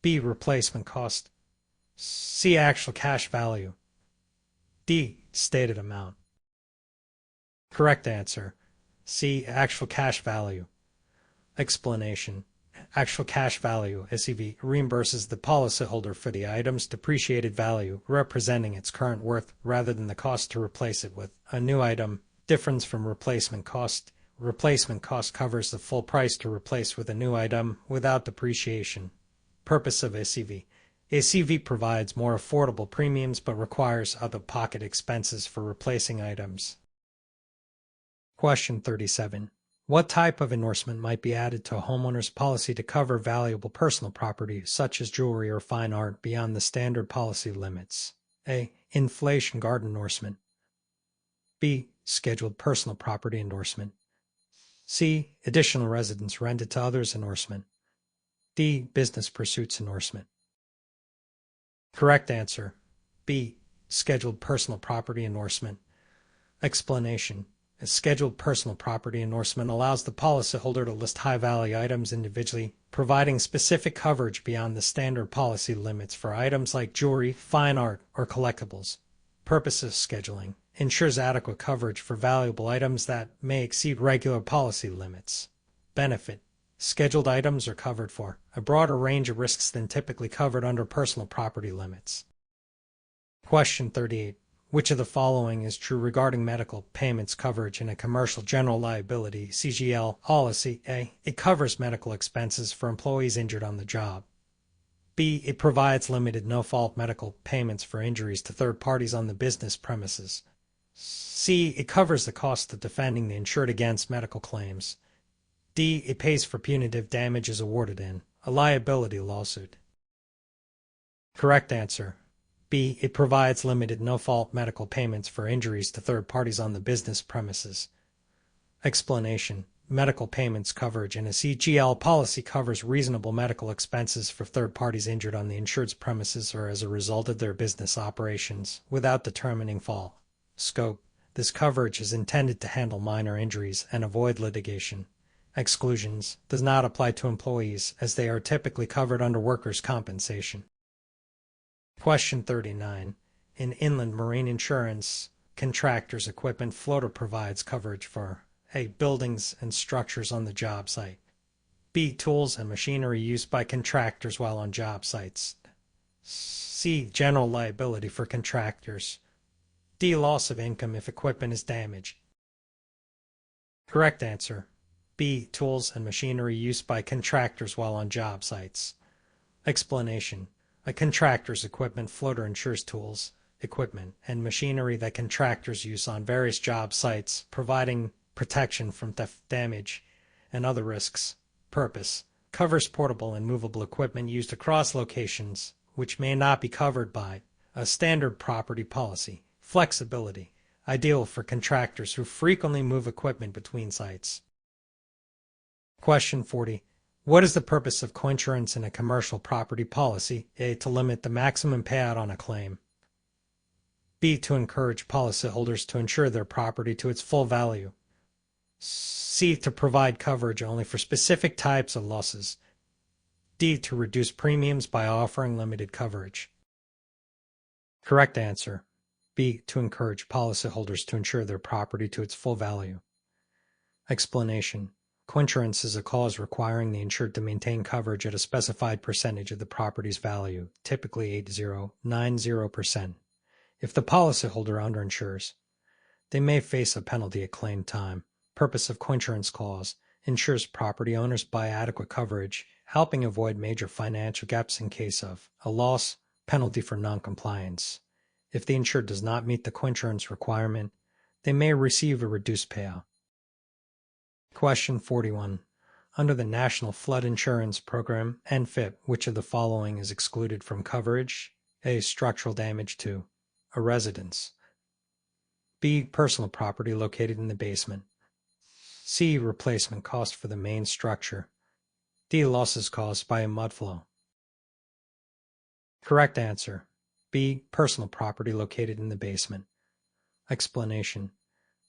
B. Replacement cost. C. Actual cash value. D. Stated amount. Correct answer. C. Actual cash value. Explanation. Actual cash value, SCV, reimburses the policyholder for the item's depreciated value, representing its current worth, rather than the cost to replace it with a new item. Difference from replacement cost. Replacement cost covers the full price to replace with a new item without depreciation. Purpose of SCV. SCV provides more affordable premiums but requires out-of-pocket expenses for replacing items. Question 37. What type of endorsement might be added to a homeowner's policy to cover valuable personal property, such as jewelry or fine art, beyond the standard policy limits? A. Inflation guard endorsement. B. Scheduled personal property endorsement. C. Additional residence rented to others endorsement. D. Business pursuits endorsement. Correct answer. B. Scheduled personal property endorsement. Explanation. A scheduled personal property endorsement allows the policyholder to list high-value items individually, providing specific coverage beyond the standard policy limits for items like jewelry, fine art, or collectibles. Purpose of scheduling. Ensures adequate coverage for valuable items that may exceed regular policy limits. Benefit. Scheduled items are covered for a broader range of risks than typically covered under personal property limits. Question 38. Which of the following is true regarding medical payments coverage in a commercial general liability CGL policy? A. It covers medical expenses for employees injured on the job. B. It provides limited no-fault medical payments for injuries to third parties on the business premises. C. It covers the cost of defending the insured against medical claims. D. It pays for punitive damages awarded in a liability lawsuit. Correct answer. B. It provides limited no-fault medical payments for injuries to third parties on the business premises. Explanation. Medical payments coverage in a CGL policy covers reasonable medical expenses for third parties injured on the insured's premises or as a result of their business operations, without determining fault. Scope. This coverage is intended to handle minor injuries and avoid litigation. Exclusions. Does not apply to employees, as they are typically covered under workers' compensation. Question 39. In inland marine insurance, contractors' equipment floater provides coverage for A. Buildings and structures on the job site. B. Tools and machinery used by contractors while on job sites. C. General liability for contractors. D. Loss of income if equipment is damaged. Correct answer. B. Tools and machinery used by contractors while on job sites. Explanation. A contractor's equipment floater insures tools, equipment, and machinery that contractors use on various job sites, providing protection from theft, damage, and other risks. Purpose. Covers portable and movable equipment used across locations, which may not be covered by a standard property policy. Flexibility. Ideal for contractors who frequently move equipment between sites. Question 40. What is the purpose of coinsurance in a commercial property policy? A. To limit the maximum payout on a claim. B. To encourage policyholders to insure their property to its full value. C. To provide coverage only for specific types of losses. D. To reduce premiums by offering limited coverage. Correct answer. B. To encourage policyholders to insure their property to its full value. Explanation. Coinsurance is a clause requiring the insured to maintain coverage at a specified percentage of the property's value, typically 80-90%. If the policyholder underinsures, they may face a penalty at claim time. Purpose of coinsurance clause: ensures property owners buy adequate coverage, helping avoid major financial gaps in case of a loss, penalty for noncompliance. If the insured does not meet the coinsurance requirement, they may receive a reduced payout. Question 41. Under the National Flood Insurance Program, NFIP, which of the following is excluded from coverage? A. Structural damage to a residence. B. Personal property located in the basement. C. Replacement cost for the main structure. D. Losses caused by a mudflow. Correct answer. B. Personal property located in the basement. Explanation.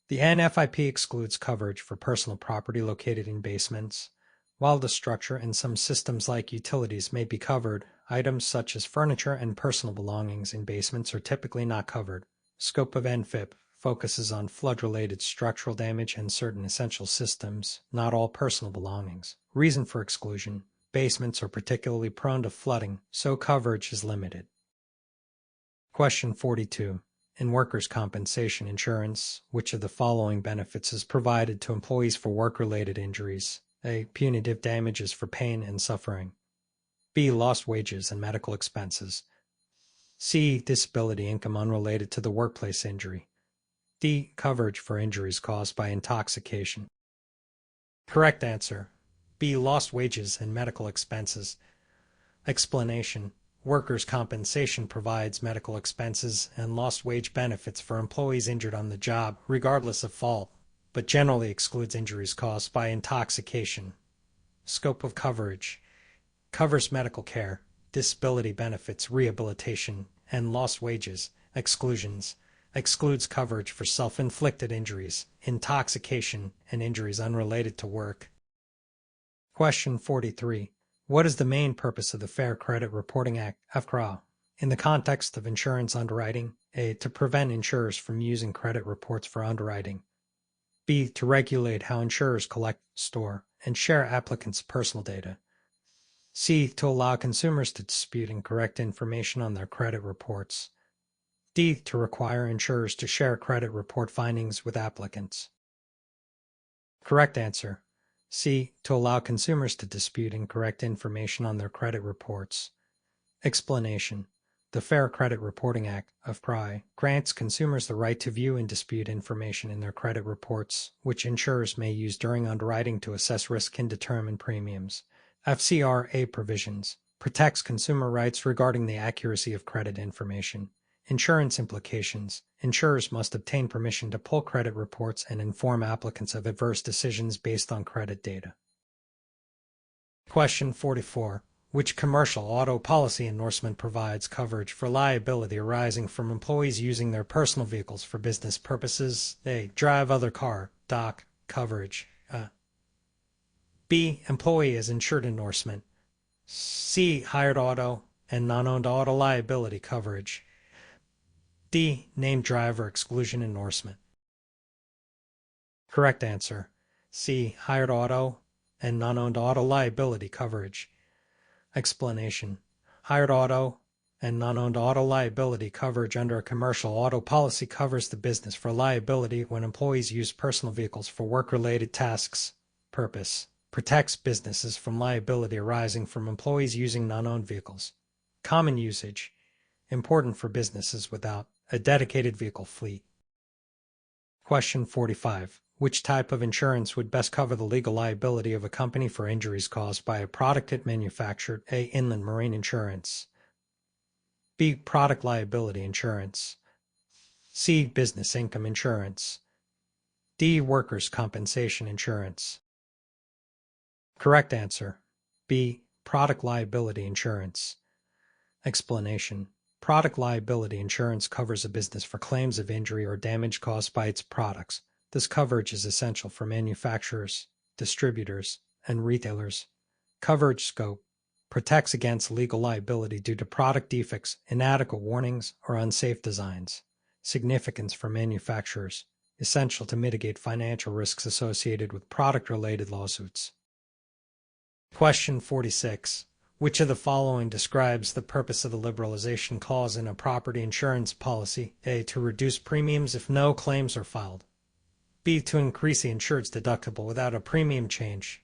The NFIP excludes coverage for personal property located in basements. While the structure and some systems like utilities may be covered, items such as furniture and personal belongings in basements are typically not covered. Scope of NFIP focuses on flood-related structural damage and certain essential systems, not all personal belongings. Reason for exclusion: basements are particularly prone to flooding, so coverage is limited. Question 42. In workers' compensation insurance, which of the following benefits is provided to employees for work-related injuries? A. Punitive damages for pain and suffering. B. Lost wages and medical expenses. C. Disability income unrelated to the workplace injury. D. Coverage for injuries caused by intoxication. Correct answer. B. Lost wages and medical expenses. Explanation. Workers' compensation provides medical expenses and lost wage benefits for employees injured on the job, regardless of fault, but generally excludes injuries caused by intoxication. Scope of coverage: covers medical care, disability benefits, rehabilitation, and lost wages. Exclusions: excludes coverage for self-inflicted injuries, intoxication, and injuries unrelated to work. Question 43. What is the main purpose of the Fair Credit Reporting Act, FCRA, in the context of insurance underwriting? A. To prevent insurers from using credit reports for underwriting. B. To regulate how insurers collect, store, and share applicants' personal data. C. To allow consumers to dispute incorrect information on their credit reports. D. To require insurers to share credit report findings with applicants. Correct answer. C. To allow consumers to dispute incorrect information on their credit reports. Explanation. The Fair Credit Reporting Act, FCRA, grants consumers the right to view and dispute information in their credit reports, which insurers may use during underwriting to assess risk and determine premiums. FCRA provisions protects consumer rights regarding the accuracy of credit information. Insurance implications: insurers must obtain permission to pull credit reports and inform applicants of adverse decisions based on credit data. Question 44. Which commercial auto policy endorsement provides coverage for liability arising from employees using their personal vehicles for business purposes? A. Drive other car, dock, coverage. B. Employee as insured endorsement. C. Hired auto and non-owned auto liability coverage. D. Named driver exclusion endorsement. Correct answer. C. Hired auto and non-owned auto liability coverage. Explanation. Hired auto and non-owned auto liability coverage under a commercial auto policy covers the business for liability when employees use personal vehicles for work-related tasks. Purpose: protects businesses from liability arising from employees using non-owned vehicles. Common usage: important for businesses without a dedicated vehicle fleet. Question 45. Which type of insurance would best cover the legal liability of a company for injuries caused by a product it manufactured? A. Inland marine insurance. B. Product liability insurance. C. Business income insurance. D. Workers' compensation insurance. Correct answer: B. Product liability insurance. Explanation: product liability insurance covers a business for claims of injury or damage caused by its products. This coverage is essential for manufacturers, distributors, and retailers. Coverage scope: protects against legal liability due to product defects, inadequate warnings, or unsafe designs. Significance for manufacturers: essential to mitigate financial risks associated with product-related lawsuits. Question 46. Which of the following describes the purpose of the liberalization clause in a property insurance policy? A. To reduce premiums if no claims are filed. B. To increase the insured's deductible without a premium change.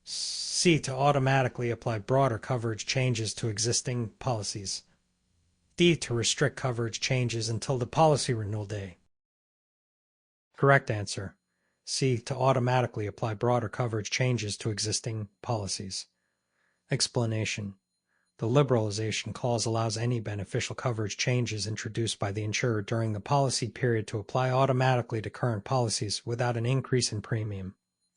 C. To automatically apply broader coverage changes to existing policies. D. To restrict coverage changes until the policy renewal day. Correct answer: C. To automatically apply broader coverage changes to existing policies. Explanation: the liberalization clause allows any beneficial coverage changes introduced by the insurer during the policy period to apply automatically to current policies without an increase in premium.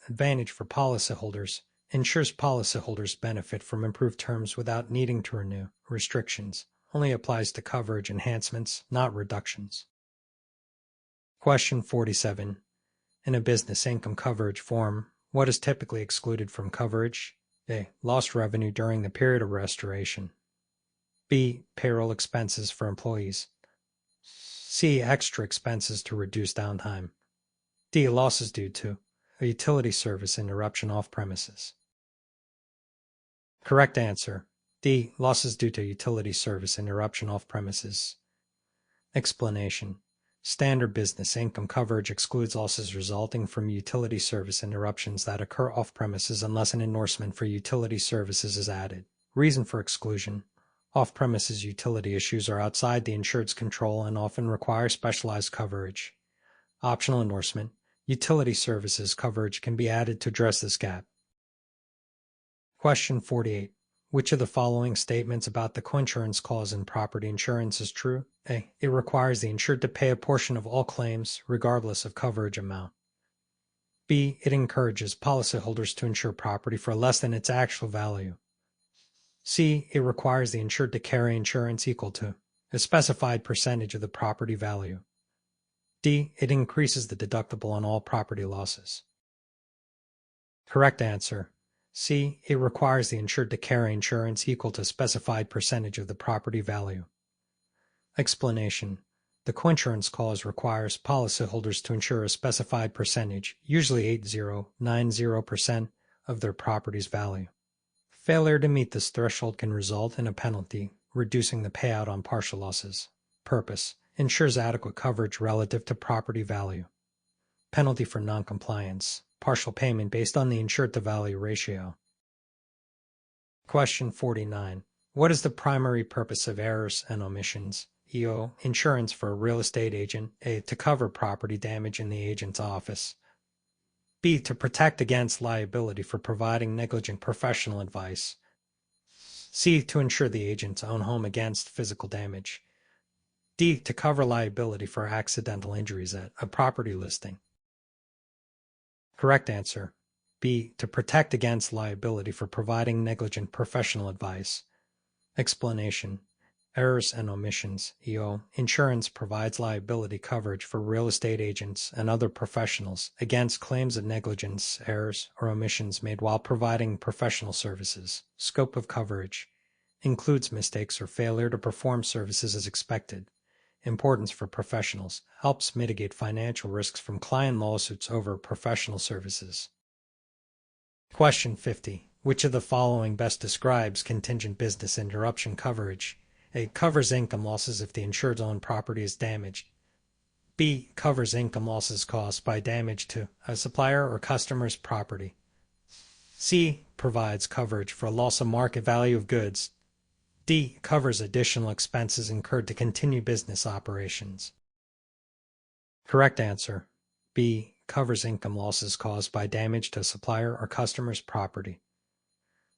Advantage for policyholders: ensures policyholders benefit from improved terms without needing to renew. Restrictions: only applies to coverage enhancements, not reductions. Question 47. In a business income coverage form, what is typically excluded from coverage? A. Lost revenue during the period of restoration. B. Payroll expenses for employees. C. Extra expenses to reduce downtime. D. Losses due to a utility service interruption off premises. Correct answer: D. Losses due to utility service interruption off premises. Explanation: standard business income coverage excludes losses resulting from utility service interruptions that occur off premises unless an endorsement for utility services is added. Reason for exclusion: off-premises utility issues are outside the insured's control and often require specialized coverage. Optional endorsement: utility services coverage can be added to address this gap. Question 48. Which of the following statements about the coinsurance clause in property insurance is true? A. It requires the insured to pay a portion of all claims, regardless of coverage amount. B. It encourages policyholders to insure property for less than its actual value. C. It requires the insured to carry insurance equal to a specified percentage of the property value. D. It increases the deductible on all property losses. Correct answer: C. It requires the insured to carry insurance equal to a specified percentage of the property value. Explanation: the coinsurance clause requires policyholders to insure a specified percentage, usually 80-90%, of their property's value. Failure to meet this threshold can result in a penalty, reducing the payout on partial losses. Purpose: ensures adequate coverage relative to property value. Penalty for noncompliance: partial payment based on the insured-to-value ratio. Question 49. What is the primary purpose of errors and omissions? EO. Insurance for a real estate agent. A. To cover property damage in the agent's office. B. To protect against liability for providing negligent professional advice. C. To insure the agent's own home against physical damage. D. To cover liability for accidental injuries at a property listing. Correct answer: B. To protect against liability for providing negligent professional advice. Explanation: errors and omissions. EO. Insurance provides liability coverage for real estate agents and other professionals against claims of negligence, errors, or omissions made while providing professional services. Scope of coverage: includes mistakes or failure to perform services as expected. Importance for professionals: helps mitigate financial risks from client lawsuits over professional services. Question 50. Which of the following best describes contingent business interruption coverage? A. Covers income losses if the insured's own property is damaged. B. Covers income losses caused by damage to a supplier or customer's property. C. Provides coverage for loss of market value of goods. D. Covers additional expenses incurred to continue business operations. Correct answer. B. Covers income losses caused by damage to a supplier or customer's property.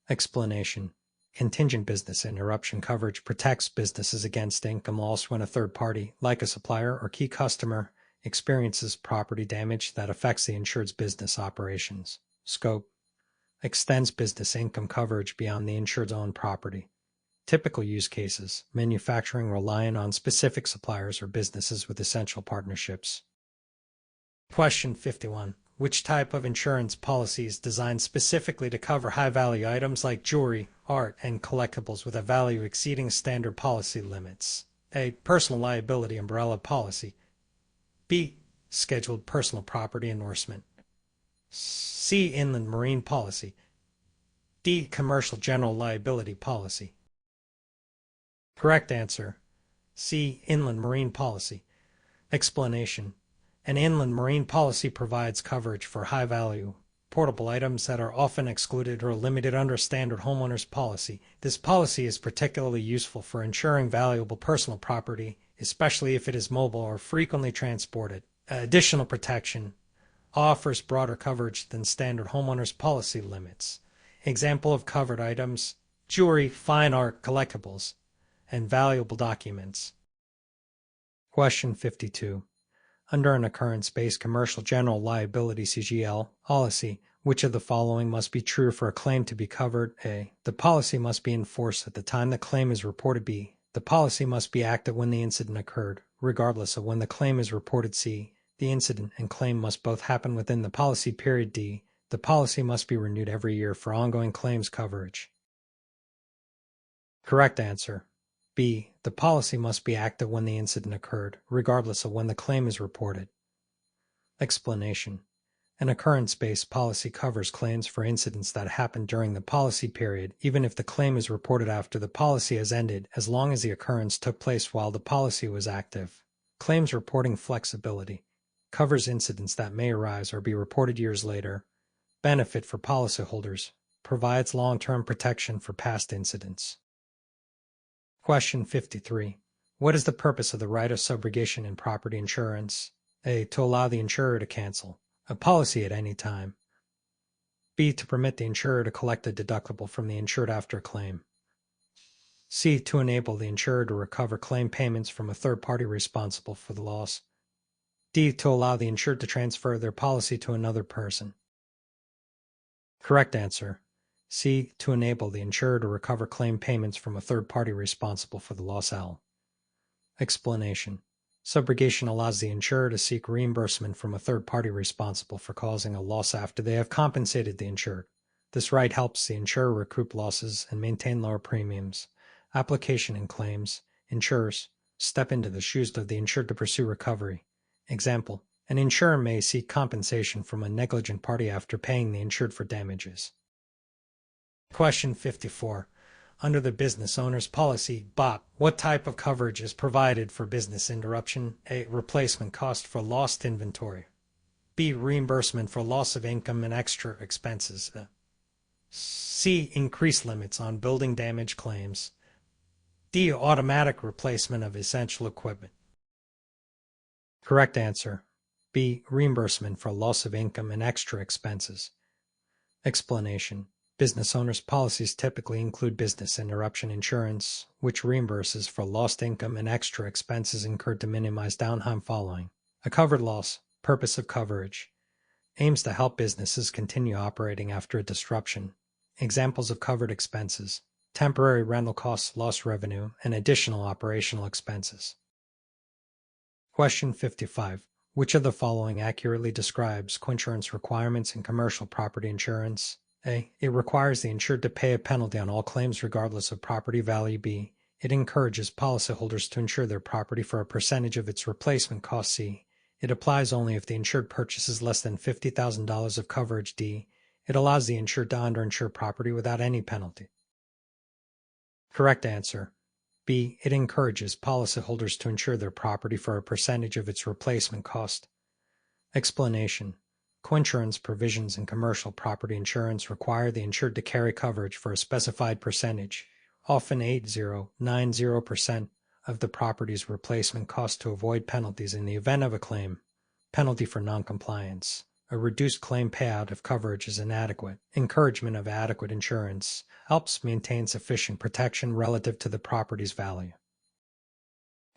Explanation. Contingent business interruption coverage protects businesses against income loss when a third party, like a supplier or key customer, experiences property damage that affects the insured's business operations. Scope. Extends business income coverage beyond the insured's own property. Typical use cases: manufacturing relying on specific suppliers or businesses with essential partnerships. Question 51. Which type of insurance policy is designed specifically to cover high-value items like jewelry, art, and collectibles with a value exceeding standard policy limits? A. Personal liability umbrella policy. B. Scheduled personal property endorsement. C. Inland marine policy. D. Commercial general liability policy. Correct answer. C. Inland marine policy. Explanation. An inland marine policy provides coverage for high-value, portable items that are often excluded or limited under standard homeowners policy. This policy is particularly useful for insuring valuable personal property, especially if it is mobile or frequently transported. Additional protection offers broader coverage than standard homeowners policy limits. Example of covered items: jewelry, fine art, collectibles, and valuable documents. Question 52. Under an occurrence-based commercial general liability (CGL) policy, which of the following must be true for a claim to be covered? A. The policy must be enforced at the time the claim is reported. B. The policy must be active when the incident occurred, regardless of when the claim is reported. C. The incident and claim must both happen within the policy period. D. The policy must be renewed every year for ongoing claims coverage. Correct answer. B. The policy must be active when the incident occurred, regardless of when the claim is reported. Explanation. An occurrence-based policy covers claims for incidents that happened during the policy period, even if the claim is reported after the policy has ended, as long as the occurrence took place while the policy was active. Claims reporting flexibility covers incidents that may arise or be reported years later. Benefit for policyholders. Provides long-term protection for past incidents. Question 53. What is the purpose of the right of subrogation in property insurance? A. To allow the insurer to cancel a policy at any time. B. To permit the insurer to collect a deductible from the insured after a claim. C. To enable the insurer to recover claim payments from a third party responsible for the loss. D. To allow the insured to transfer their policy to another person. Correct answer. C. To enable the insurer to recover claim payments from a third party responsible for the loss. L. Explanation. Subrogation allows the insurer to seek reimbursement from a third party responsible for causing a loss after they have compensated the insured. This right helps the insurer recoup losses and maintain lower premiums. Application and claims. Insurers step into the shoes of the insured to pursue recovery. Example. An insurer may seek compensation from a negligent party after paying the insured for damages. Question 54. Under the business owner's policy, BOP, what type of coverage is provided for business interruption? A. Replacement cost for lost inventory. B. Reimbursement for loss of income and extra expenses. C. Increased limits on building damage claims. D. Automatic replacement of essential equipment. Correct answer. B. Reimbursement for loss of income and extra expenses. Explanation. Business owners' policies typically include business interruption insurance, which reimburses for lost income and extra expenses incurred to minimize downtime following a covered loss. Purpose of coverage. Aims to help businesses continue operating after a disruption. Examples of covered expenses: temporary rental costs, lost revenue, and additional operational expenses. Question 55. Which of the following accurately describes coinsurance requirements in commercial property insurance? A. It requires the insured to pay a penalty on all claims regardless of property value. B. It encourages policyholders to insure their property for a percentage of its replacement cost. C. It applies only if the insured purchases less than $50,000 of coverage. D. It allows the insured to underinsure property without any penalty. Correct answer. B. It encourages policyholders to insure their property for a percentage of its replacement cost. Explanation. Coinsurance provisions in commercial property insurance require the insured to carry coverage for a specified percentage, often 80–90%, of the property's replacement cost to avoid penalties in the event of a claim. Penalty for noncompliance. A reduced claim payout if coverage is inadequate. Encouragement of adequate insurance helps maintain sufficient protection relative to the property's value.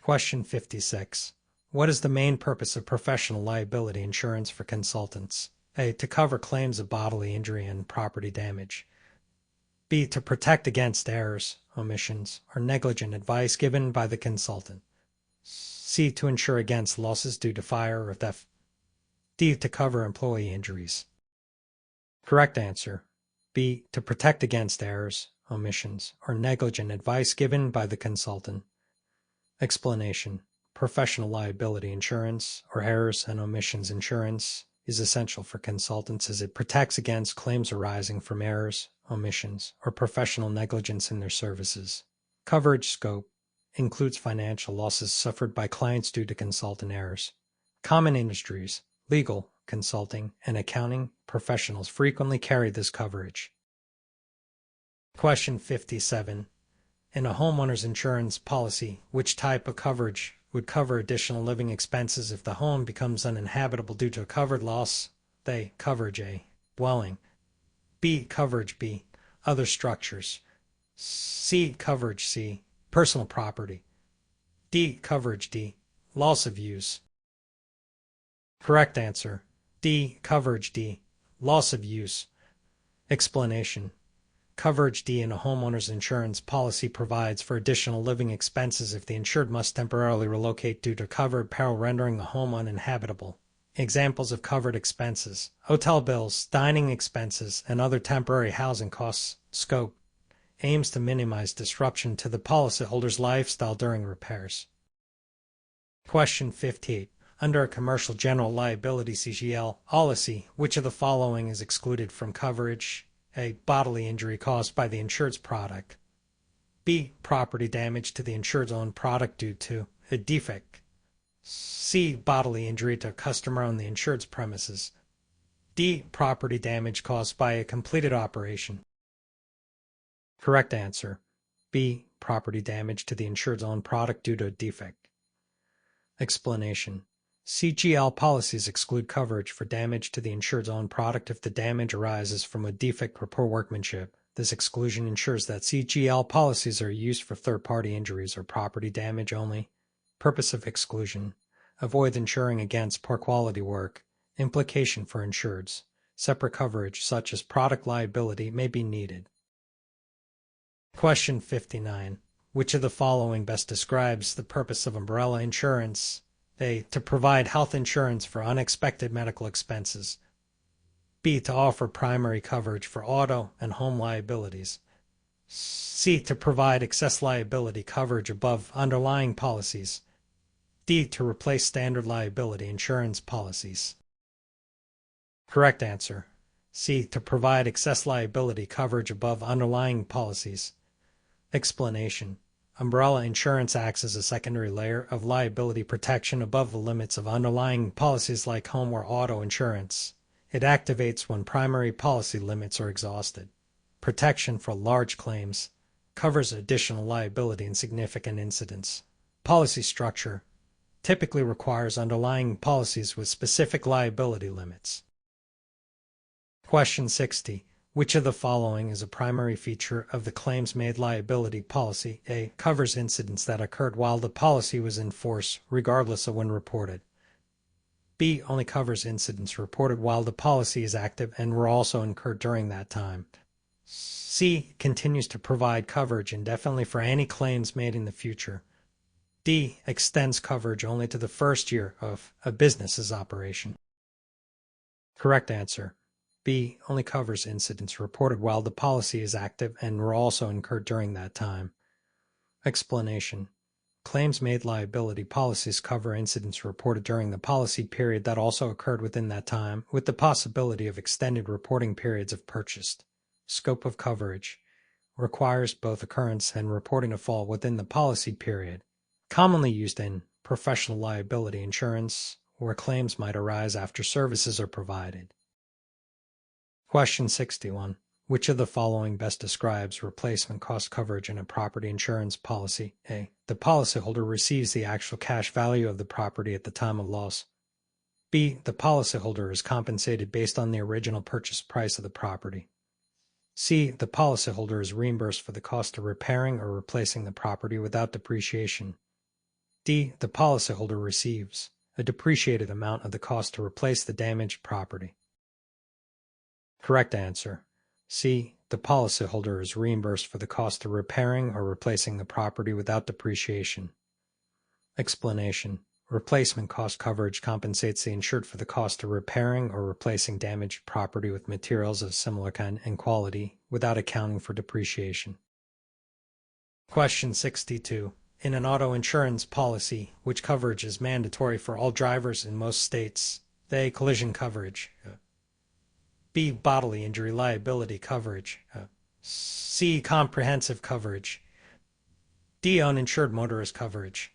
Question 56. What is the main purpose of professional liability insurance for consultants? A. To cover claims of bodily injury and property damage. B. To protect against errors, omissions, or negligent advice given by the consultant. C. To insure against losses due to fire or theft. D. To cover employee injuries. Correct answer. B. To protect against errors, omissions, or negligent advice given by the consultant. Explanation. Professional liability insurance, or errors and omissions insurance, is essential for consultants as it protects against claims arising from errors, omissions, or professional negligence in their services. Coverage scope includes financial losses suffered by clients due to consultant errors. Common industries, legal, consulting, and accounting professionals frequently carry this coverage. Question 57. In a homeowner's insurance policy, which type of coverage would cover additional living expenses if the home becomes uninhabitable due to a covered loss? A. Coverage A. Dwelling. B. Coverage B. Other structures. C. Coverage C. Personal property. D. Coverage D. Loss of use. Correct answer. D. Coverage D. Loss of use. Explanation. Coverage D in a homeowner's insurance policy provides for additional living expenses if the insured must temporarily relocate due to covered peril rendering the home uninhabitable. Examples of covered expenses: hotel bills, dining expenses, and other temporary housing costs. Scope aims to minimize disruption to the policyholder's lifestyle during repairs. Question 58. Under a commercial general liability CGL policy, which of the following is excluded from coverage? A. Bodily injury caused by the insured's product. B. Property damage to the insured's own product due to a defect. C. Bodily injury to a customer on the insured's premises. D. Property damage caused by a completed operation. Correct answer. B. Property damage to the insured's own product due to a defect. Explanation. CGL policies exclude coverage for damage to the insured's own product if the damage arises from a defect or poor workmanship. This exclusion ensures that CGL policies are used for third-party injuries or property damage only. Purpose of exclusion. Avoid insuring against poor quality work. Implication for insureds. Separate coverage such as product liability may be needed. Question 59. Which of the following best describes the purpose of umbrella insurance? A. To provide health insurance for unexpected medical expenses. B. To offer primary coverage for auto and home liabilities. C. To provide excess liability coverage above underlying policies. D. To replace standard liability insurance policies. Correct answer. C. To provide excess liability coverage above underlying policies. Explanation. Umbrella insurance acts as a secondary layer of liability protection above the limits of underlying policies like home or auto insurance. It activates when primary policy limits are exhausted. Protection for large claims. Covers additional liability in significant incidents. Policy structure. Typically requires underlying policies with specific liability limits. Question 60. Which of the following is a primary feature of the claims-made liability policy? A. Covers incidents that occurred while the policy was in force, regardless of when reported. B. Only covers incidents reported while the policy is active and were also incurred during that time. C. Continues to provide coverage indefinitely for any claims made in the future. D. Extends coverage only to the first year of a business's operation. Correct answer. B. Only covers incidents reported while the policy is active and were also incurred during that time. Explanation. Claims-made liability policies cover incidents reported during the policy period that also occurred within that time, with the possibility of extended reporting periods if purchased. Scope of coverage. requires both occurrence and reporting of fault within the policy period, commonly used in professional liability insurance, where claims might arise after services are provided. Question 61. Which of the following best describes replacement cost coverage in a property insurance policy? A. The policyholder receives the actual cash value of the property at the time of loss. B. The policyholder is compensated based on the original purchase price of the property. C. The policyholder is reimbursed for the cost of repairing or replacing the property without depreciation. D. The policyholder receives a depreciated amount of the cost to replace the damaged property. Correct answer. C. The policyholder is reimbursed for the cost of repairing or replacing the property without depreciation. Explanation. Replacement cost coverage compensates the insured for the cost of repairing or replacing damaged property with materials of similar kind and quality without accounting for depreciation. Question 62. In an auto insurance policy, which coverage is mandatory for all drivers in most states? A. Collision coverage. B. Bodily injury liability coverage. C. Comprehensive coverage. D. Uninsured motorist coverage.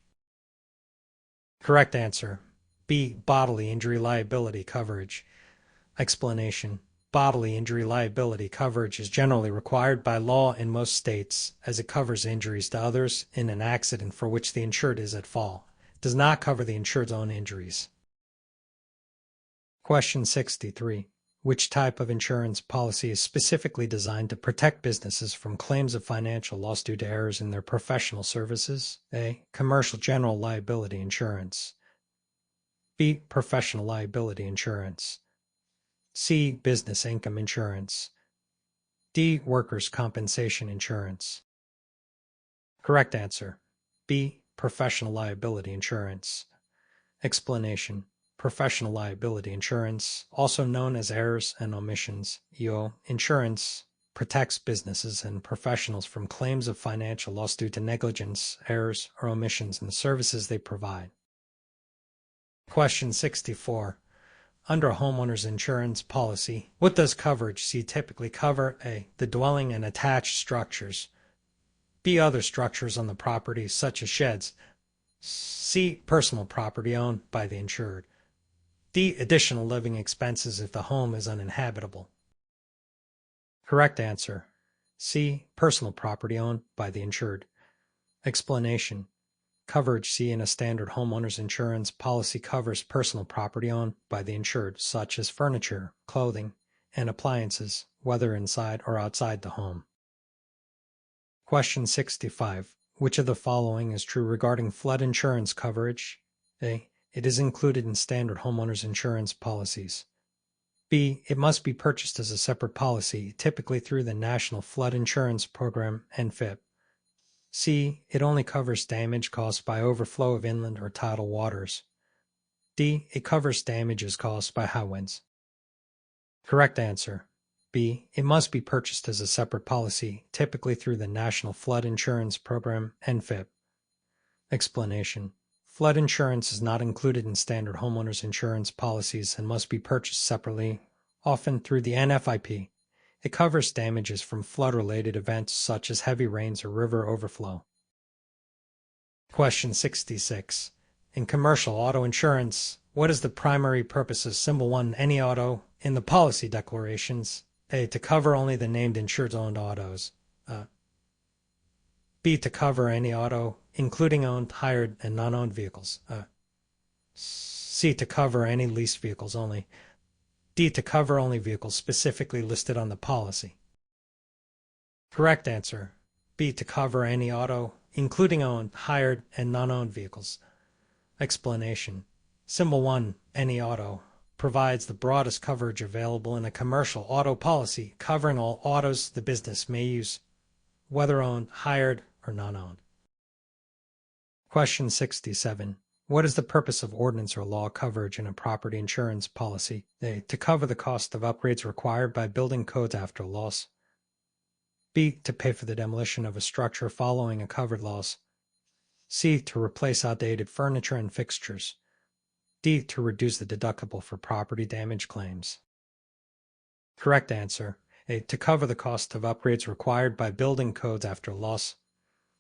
Correct answer. B. Bodily injury liability coverage. Explanation. Bodily injury liability coverage is generally required by law in most states, as it covers injuries to others in an accident for which the insured is at fault. It does not cover the insured's own injuries. Question 63. Which type of insurance policy is specifically designed to protect businesses from claims of financial loss due to errors in their professional services? A. Commercial general liability insurance. B. Professional liability insurance. C. Business income insurance. D. Workers' compensation insurance. Correct answer. B. Professional liability insurance. Explanation. Professional liability insurance, also known as errors and omissions, EO insurance, protects businesses and professionals from claims of financial loss due to negligence, errors, or omissions in the services they provide. Question 64. Under a homeowner's insurance policy, what does coverage C typically cover? A. The dwelling and attached structures. B. Other structures on the property, such as sheds. C. Personal property owned by the insured. D. Additional living expenses if the home is uninhabitable. Correct answer. C. Personal property owned by the insured. Explanation. Coverage C in a standard homeowner's insurance policy covers personal property owned by the insured, such as furniture, clothing, and appliances, whether inside or outside the home. Question 65. Which of the following is true regarding flood insurance coverage? A. It is included in standard homeowners insurance policies. B. It must be purchased as a separate policy, typically through the National Flood Insurance Program, NFIP. C. It only covers damage caused by overflow of inland or tidal waters. D. It covers damages caused by high winds. Correct answer. B. It must be purchased as a separate policy, typically through the National Flood Insurance Program, NFIP. Explanation. Flood insurance is not included in standard homeowners insurance policies and must be purchased separately, often through the NFIP. It covers damages from flood-related events such as heavy rains or river overflow. Question 66. In commercial auto insurance, what is the primary purpose of Symbol 1 any auto in the policy declarations? A. To cover only the named insured-owned autos. B. To cover any auto, including owned, hired, and non-owned vehicles. C. To cover any leased vehicles only. D. To cover only vehicles specifically listed on the policy. Correct answer. B. To cover any auto, including owned, hired, and non-owned vehicles. Explanation. Symbol 1, any auto, provides the broadest coverage available in a commercial auto policy, covering all autos the business may use, whether owned, hired, or non-owned. Question 67. What is the purpose of ordinance or law coverage in a property insurance policy? A. To cover the cost of upgrades required by building codes after a loss. B. To pay for the demolition of a structure following a covered loss. C. To replace outdated furniture and fixtures. D. To reduce the deductible for property damage claims. Correct answer. A. To cover the cost of upgrades required by building codes after loss.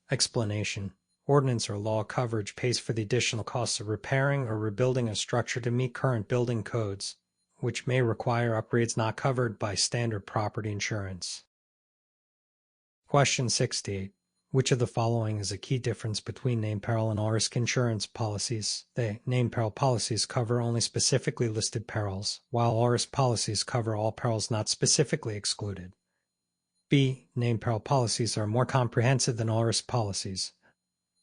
Explanation. Ordinance or law coverage pays for the additional costs of repairing or rebuilding a structure to meet current building codes, which may require upgrades not covered by standard property insurance. Question 68. Which of the following is a key difference between named peril and all-risk insurance policies? The named peril policies cover only specifically listed perils, while all-risk policies cover all perils not specifically excluded. B. Named peril policies are more comprehensive than all-risk policies.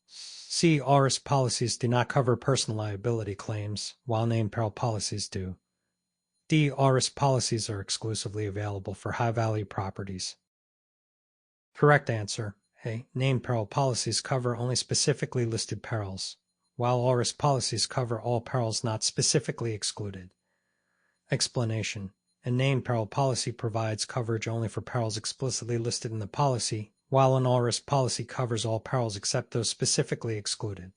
C. All-risk policies do not cover personal liability claims, while named peril policies do. D. All-risk policies are exclusively available for high-value properties. Correct answer. A. Named peril policies cover only specifically listed perils, while all-risk policies cover all perils not specifically excluded. Explanation. A named peril policy provides coverage only for perils explicitly listed in the policy, while an all-risk policy covers all perils except those specifically excluded.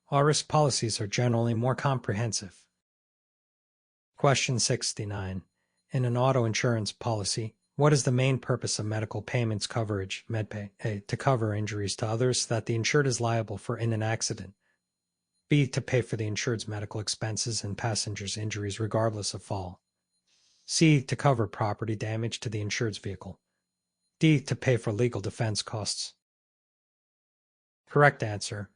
All-risk policies are generally more comprehensive. Question 69. In an auto insurance policy, what is the main purpose of medical payments coverage, MedPay? A. To cover injuries to others that the insured is liable for in an accident. B. To pay for the insured's medical expenses and passengers' injuries regardless of fault. C. To cover property damage to the insured's vehicle. D. To pay for legal defense costs. Correct answer.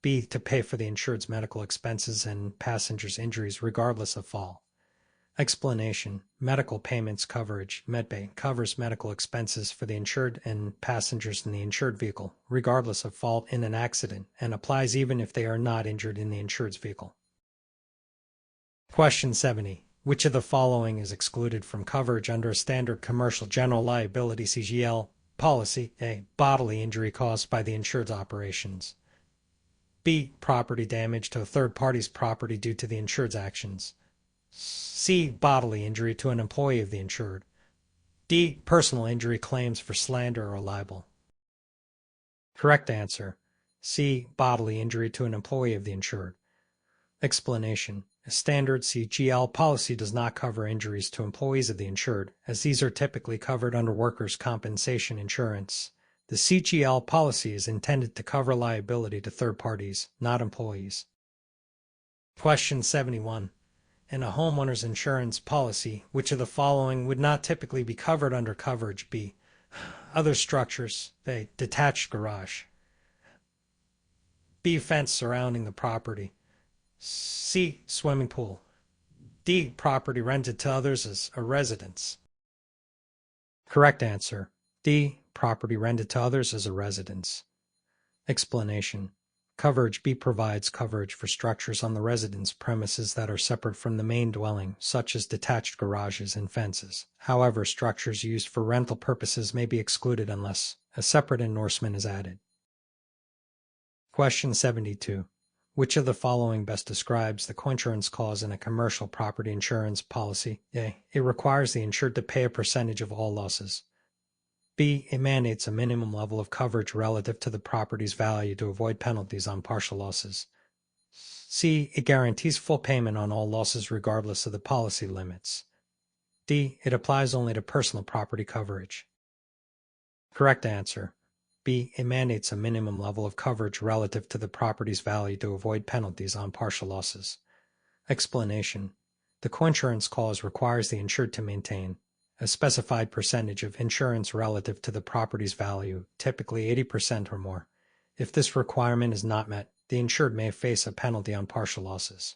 B. To pay for the insured's medical expenses and passengers' injuries regardless of fault. Explanation. Medical payments coverage, MedPay, covers medical expenses for the insured and passengers in the insured vehicle, regardless of fault in an accident, and applies even if they are not injured in the insured's vehicle. Question 70. Which of the following is excluded from coverage under a standard commercial general liability CGL policy? A. Bodily injury caused by the insured's operations. B. Property damage to a third party's property due to the insured's actions. C. Bodily injury to an employee of the insured. D. Personal injury claims for slander or libel. Correct answer. C. Bodily injury to an employee of the insured. Explanation. A standard CGL policy does not cover injuries to employees of the insured, as these are typically covered under workers' compensation insurance. The CGL policy is intended to cover liability to third parties, not employees. Question 71. In a homeowner's insurance policy, which of the following would not typically be covered under coverage B? Other structures. A. Detached garage. B. Fence surrounding the property. C. Swimming pool. D. Property rented to others as a residence. Correct answer. D. Property rented to others as a residence. Explanation. Coverage B provides coverage for structures on the residence premises that are separate from the main dwelling, such as detached garages and fences. However, structures used for rental purposes may be excluded unless a separate endorsement is added. Question 72. Which of the following best describes the coinsurance clause in a commercial property insurance policy? A. It requires the insured to pay a percentage of all losses. B. It mandates a minimum level of coverage relative to the property's value to avoid penalties on partial losses. C. It guarantees full payment on all losses regardless of the policy limits. D. It applies only to personal property coverage. Correct answer. B. It mandates a minimum level of coverage relative to the property's value to avoid penalties on partial losses. Explanation. The coinsurance clause requires the insured to maintain a specified percentage of insurance relative to the property's value, typically 80% or more. If this requirement is not met, the insured may face a penalty on partial losses.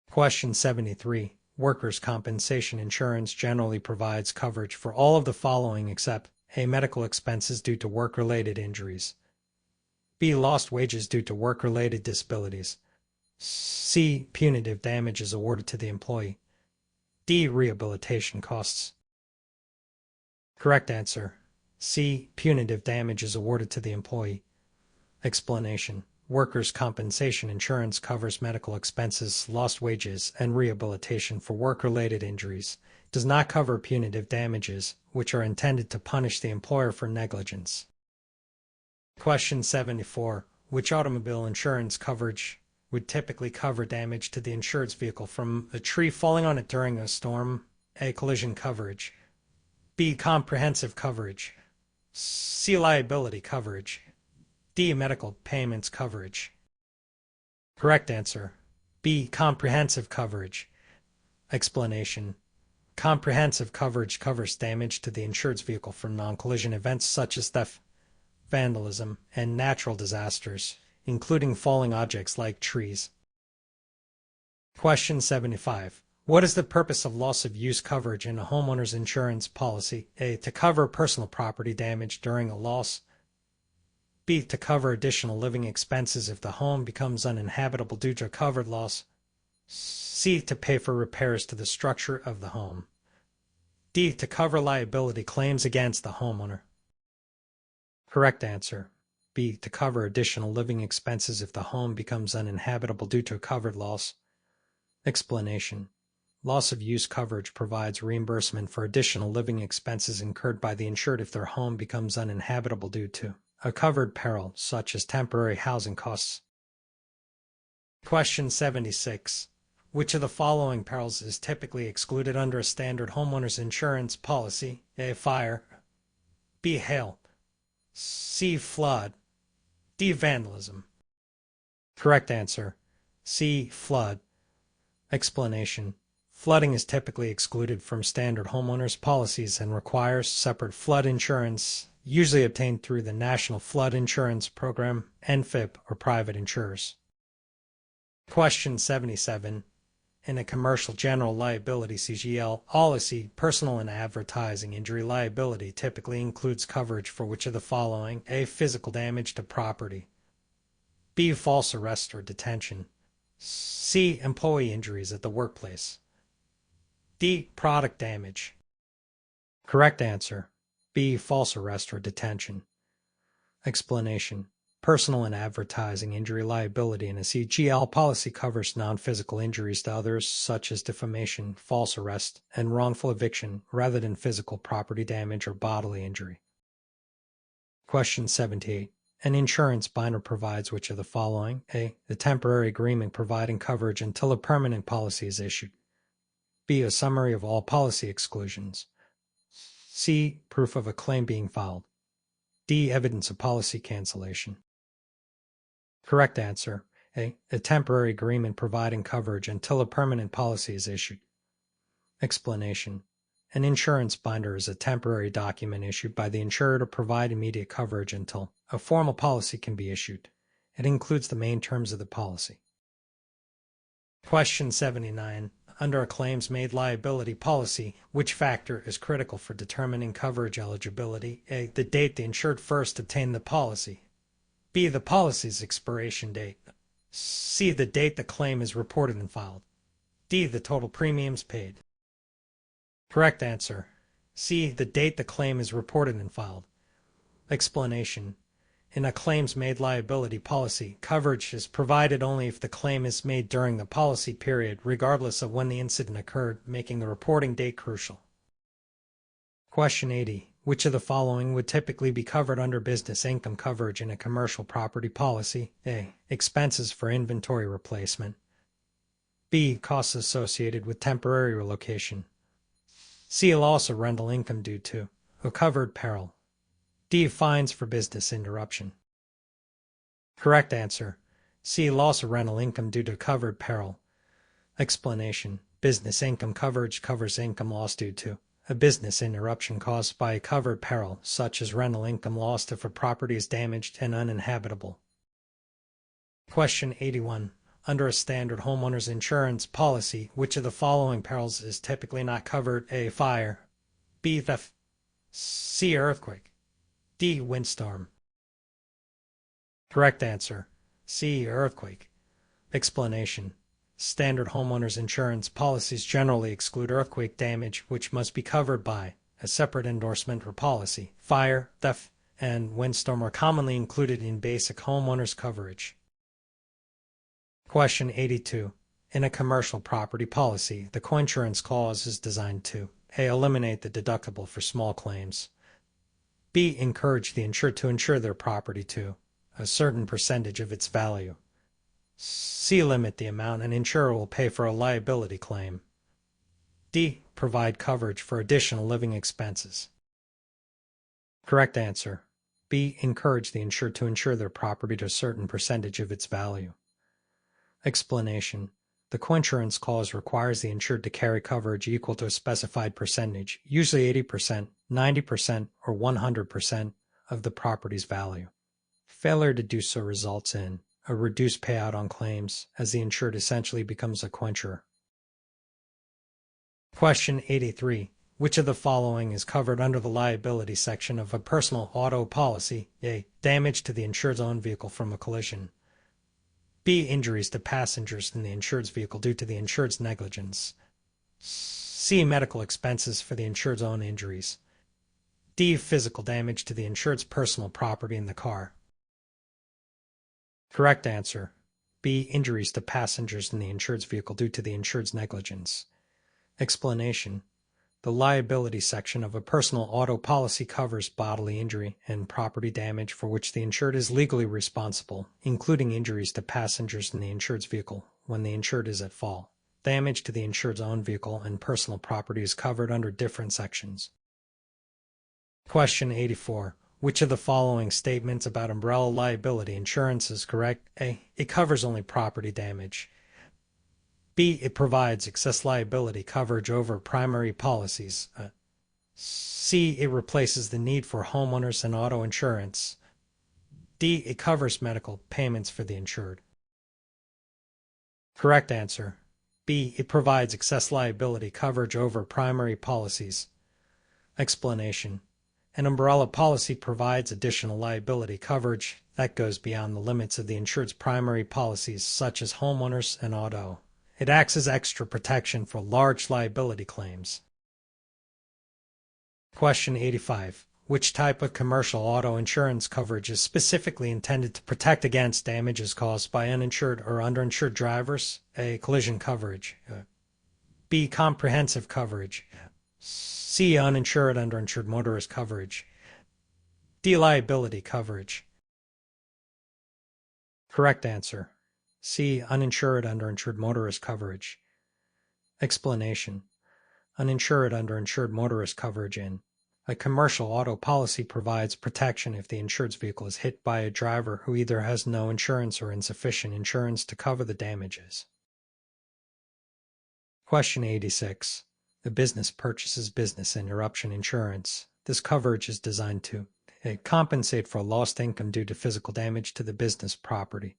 Question 73. Workers' compensation insurance generally provides coverage for all of the following except A. Medical expenses due to work-related injuries. B. Lost wages due to work-related disabilities. C. Punitive damages awarded to the employee. D. Rehabilitation costs. Correct answer. C. Punitive damages awarded to the employee. Explanation. Workers' compensation insurance covers medical expenses, lost wages, and rehabilitation for work-related injuries. It does not cover punitive damages, which are intended to punish the employer for negligence. Question 74. Which automobile insurance coverage would typically cover damage to the insured's vehicle from a tree falling on it during a storm? A. Collision coverage. B. Comprehensive coverage. C. Liability coverage. D. Medical payments coverage. Correct answer. B. Comprehensive coverage. Explanation. Comprehensive coverage covers damage to the insured's vehicle from non-collision events such as theft, vandalism, and natural disasters, including falling objects like trees. Question 75. What is the purpose of loss of use coverage in a homeowner's insurance policy? A. To cover personal property damage during a loss. B. To cover additional living expenses if the home becomes uninhabitable due to a covered loss. C. To pay for repairs to the structure of the home. D. To cover liability claims against the homeowner. Correct answer. B. To cover additional living expenses if the home becomes uninhabitable due to a covered loss. Explanation. Loss of use coverage provides reimbursement for additional living expenses incurred by the insured if their home becomes uninhabitable due to a covered peril, such as temporary housing costs. Question 76. Which of the following perils is typically excluded under a standard homeowner's insurance policy? A. Fire. B. Hail. C. Flood. D. Vandalism. Correct answer. C. Flood. Explanation. Flooding is typically excluded from standard homeowners policies and requires separate flood insurance, usually obtained through the National Flood Insurance Program, NFIP, or private insurers. Question 77. In a commercial general liability CGL policy, personal and advertising injury liability typically includes coverage for which of the following? A. Physical damage to property. B. False arrest or detention. C. Employee injuries at the workplace. D. Product damage. Correct answer. B. False arrest or detention. Explanation. Personal and advertising injury liability in a CGL policy covers non-physical injuries to others such as defamation, false arrest, and wrongful eviction rather than physical property damage or bodily injury. Question 78. An insurance binder provides which of the following? A. The temporary agreement providing coverage until a permanent policy is issued. B. A summary of all policy exclusions. C. Proof of a claim being filed. D. Evidence of policy cancellation. Correct answer. A. A temporary agreement providing coverage until a permanent policy is issued. Explanation. An insurance binder is a temporary document issued by the insurer to provide immediate coverage until a formal policy can be issued. It includes the main terms of the policy. Question 79. Under a claims-made liability policy, which factor is critical for determining coverage eligibility? A. The date the insured first obtained the policy. B. The policy's expiration date. C. The date the claim is reported and filed. D. The total premiums paid. Correct answer. C. The date the claim is reported and filed. Explanation. In a claims-made liability policy, coverage is provided only if the claim is made during the policy period, regardless of when the incident occurred, making the reporting date crucial. Question 80. Which of the following would typically be covered under business income coverage in a commercial property policy? A. Expenses for inventory replacement. B. Costs associated with temporary relocation. C. Loss of rental income due to a covered peril. D. Fines for business interruption. Correct answer. C. Loss of rental income due to covered peril. Explanation. Business income coverage covers income loss due to a business interruption caused by a covered peril, such as rental income lost if a property is damaged and uninhabitable. Question 81. Under a standard homeowner's insurance policy, which of the following perils is typically not covered? A. Fire. B. Theft. C. Earthquake. D. Windstorm. Correct answer. C. Earthquake. Explanation. Standard homeowners insurance policies generally exclude earthquake damage, which must be covered by a separate endorsement or policy. Fire, theft, and windstorm are commonly included in basic homeowners coverage. Question 82. In a commercial property policy, the coinsurance clause is designed to A. Eliminate the deductible for small claims. B. Encourage the insured to insure their property to a certain percentage of its value. C. Limit the amount an insurer will pay for a liability claim. D. Provide coverage for additional living expenses. Correct answer. B. Encourage the insured to insure their property to a certain percentage of its value. Explanation. The coinsurance clause requires the insured to carry coverage equal to a specified percentage, usually 80%, 90%, or 100% of the property's value. Failure to do so results in a reduced payout on claims, as the insured essentially becomes a coinsurer. Question 83. Which of the following is covered under the liability section of a personal auto policy? A. Damage to the insured's own vehicle from a collision. B. Injuries to passengers in the insured's vehicle due to the insured's negligence. C. Medical expenses for the insured's own injuries. D. Physical damage to the insured's personal property in the car. Correct answer. B. Injuries to passengers in the insured's vehicle due to the insured's negligence. Explanation. The liability section of a personal auto policy covers bodily injury and property damage for which the insured is legally responsible, including injuries to passengers in the insured's vehicle when the insured is at fault. Damage to the insured's own vehicle and personal property is covered under different sections. Question 84. Which of the following statements about umbrella liability insurance is correct? A. It covers only property damage. B. It provides excess liability coverage over primary policies. C. It replaces the need for homeowners and auto insurance. D. It covers medical payments for the insured. Correct answer. B. It provides excess liability coverage over primary policies. Explanation. An umbrella policy provides additional liability coverage that goes beyond the limits of the insured's primary policies, such as homeowners and auto. It acts as extra protection for large liability claims. Question 85. Which type of commercial auto insurance coverage is specifically intended to protect against damages caused by uninsured or underinsured drivers? A. Collision coverage. B. Comprehensive coverage. C. Uninsured underinsured motorist coverage. D. Liability coverage. Correct answer. C. Uninsured underinsured motorist coverage. Explanation. Uninsured underinsured motorist coverage in a commercial auto policy provides protection if the insured's vehicle is hit by a driver who either has no insurance or insufficient insurance to cover the damages. Question 86. The business purchases business interruption insurance. This coverage is designed to A. Compensate for lost income due to physical damage to the business property.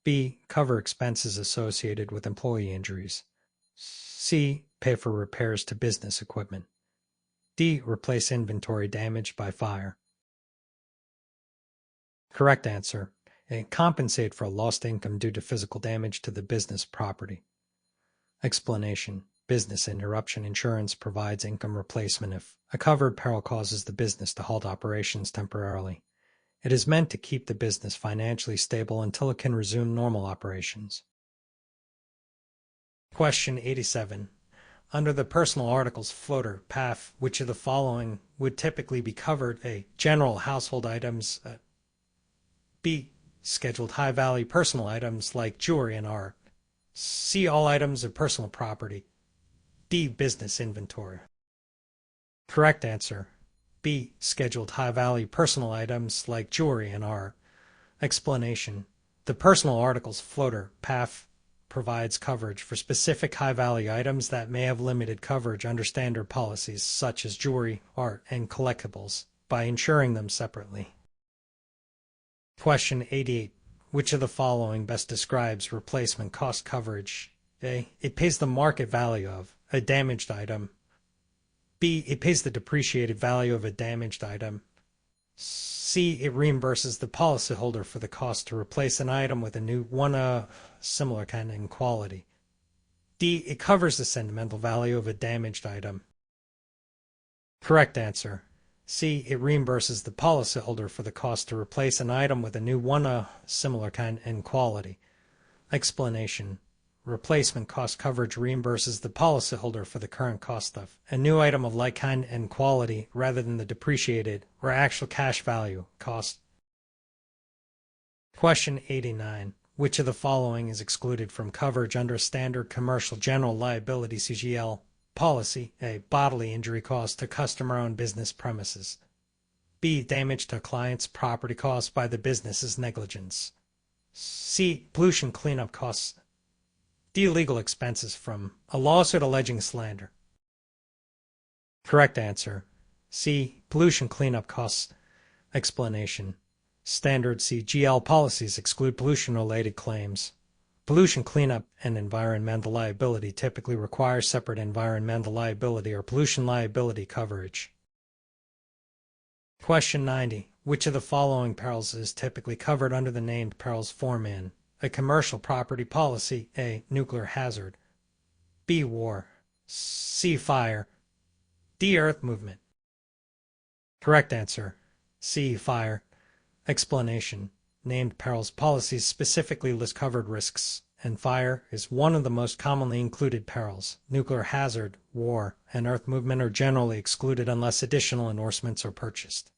B. Cover expenses associated with employee injuries. C. Pay for repairs to business equipment. D. Replace inventory damaged by fire. Correct answer. A. Compensate for lost income due to physical damage to the business property. Explanation. Business interruption insurance provides income replacement if a covered peril causes the business to halt operations temporarily. It is meant to keep the business financially stable until it can resume normal operations. Question 87. Under the personal articles floater PAF, which of the following would typically be covered? A. General household items. B. Scheduled high-value personal items like jewelry and art. C. All items of personal property. D. Business inventory. Correct answer. B. Scheduled high-value personal items like jewelry and art. Explanation. The personal articles floater PAF provides coverage for specific high-value items that may have limited coverage under standard policies such as jewelry, art, and collectibles by insuring them separately. Question 88. Which of the following best describes replacement cost coverage? A. It pays the market value of a damaged item. B. It pays the depreciated value of a damaged item. C. It reimburses the policyholder for the cost to replace an item with a new one similar kind and quality. D. It covers the sentimental value of a damaged item. Correct answer. C. It reimburses the policyholder for the cost to replace an item with a new one similar kind and quality. Explanation. Replacement cost coverage reimburses the policyholder for the current cost of a new item of like kind and quality rather than the depreciated or actual cash value cost. Question 89. Which of the following is excluded from coverage under standard commercial general liability CGL? policy. A. Bodily injury caused to customer-owned business premises. B. Damage to client's property caused by the business's negligence. C. Pollution cleanup costs. D. Legal expenses from a lawsuit alleging slander. Correct answer. C. Pollution cleanup costs. Explanation. Standard CGL policies exclude pollution-related claims. Pollution cleanup and environmental liability typically require separate environmental liability or pollution liability coverage. Question 90. Which of the following perils is typically covered under the named perils forman? A commercial property policy. A. Nuclear hazard. B. War. C. Fire. D. Earth movement. Correct answer. C. Fire. Explanation. Named perils policies specifically list covered risks, and fire is one of the most commonly included perils. Nuclear hazard, war, and earth movement are generally excluded unless additional endorsements are purchased.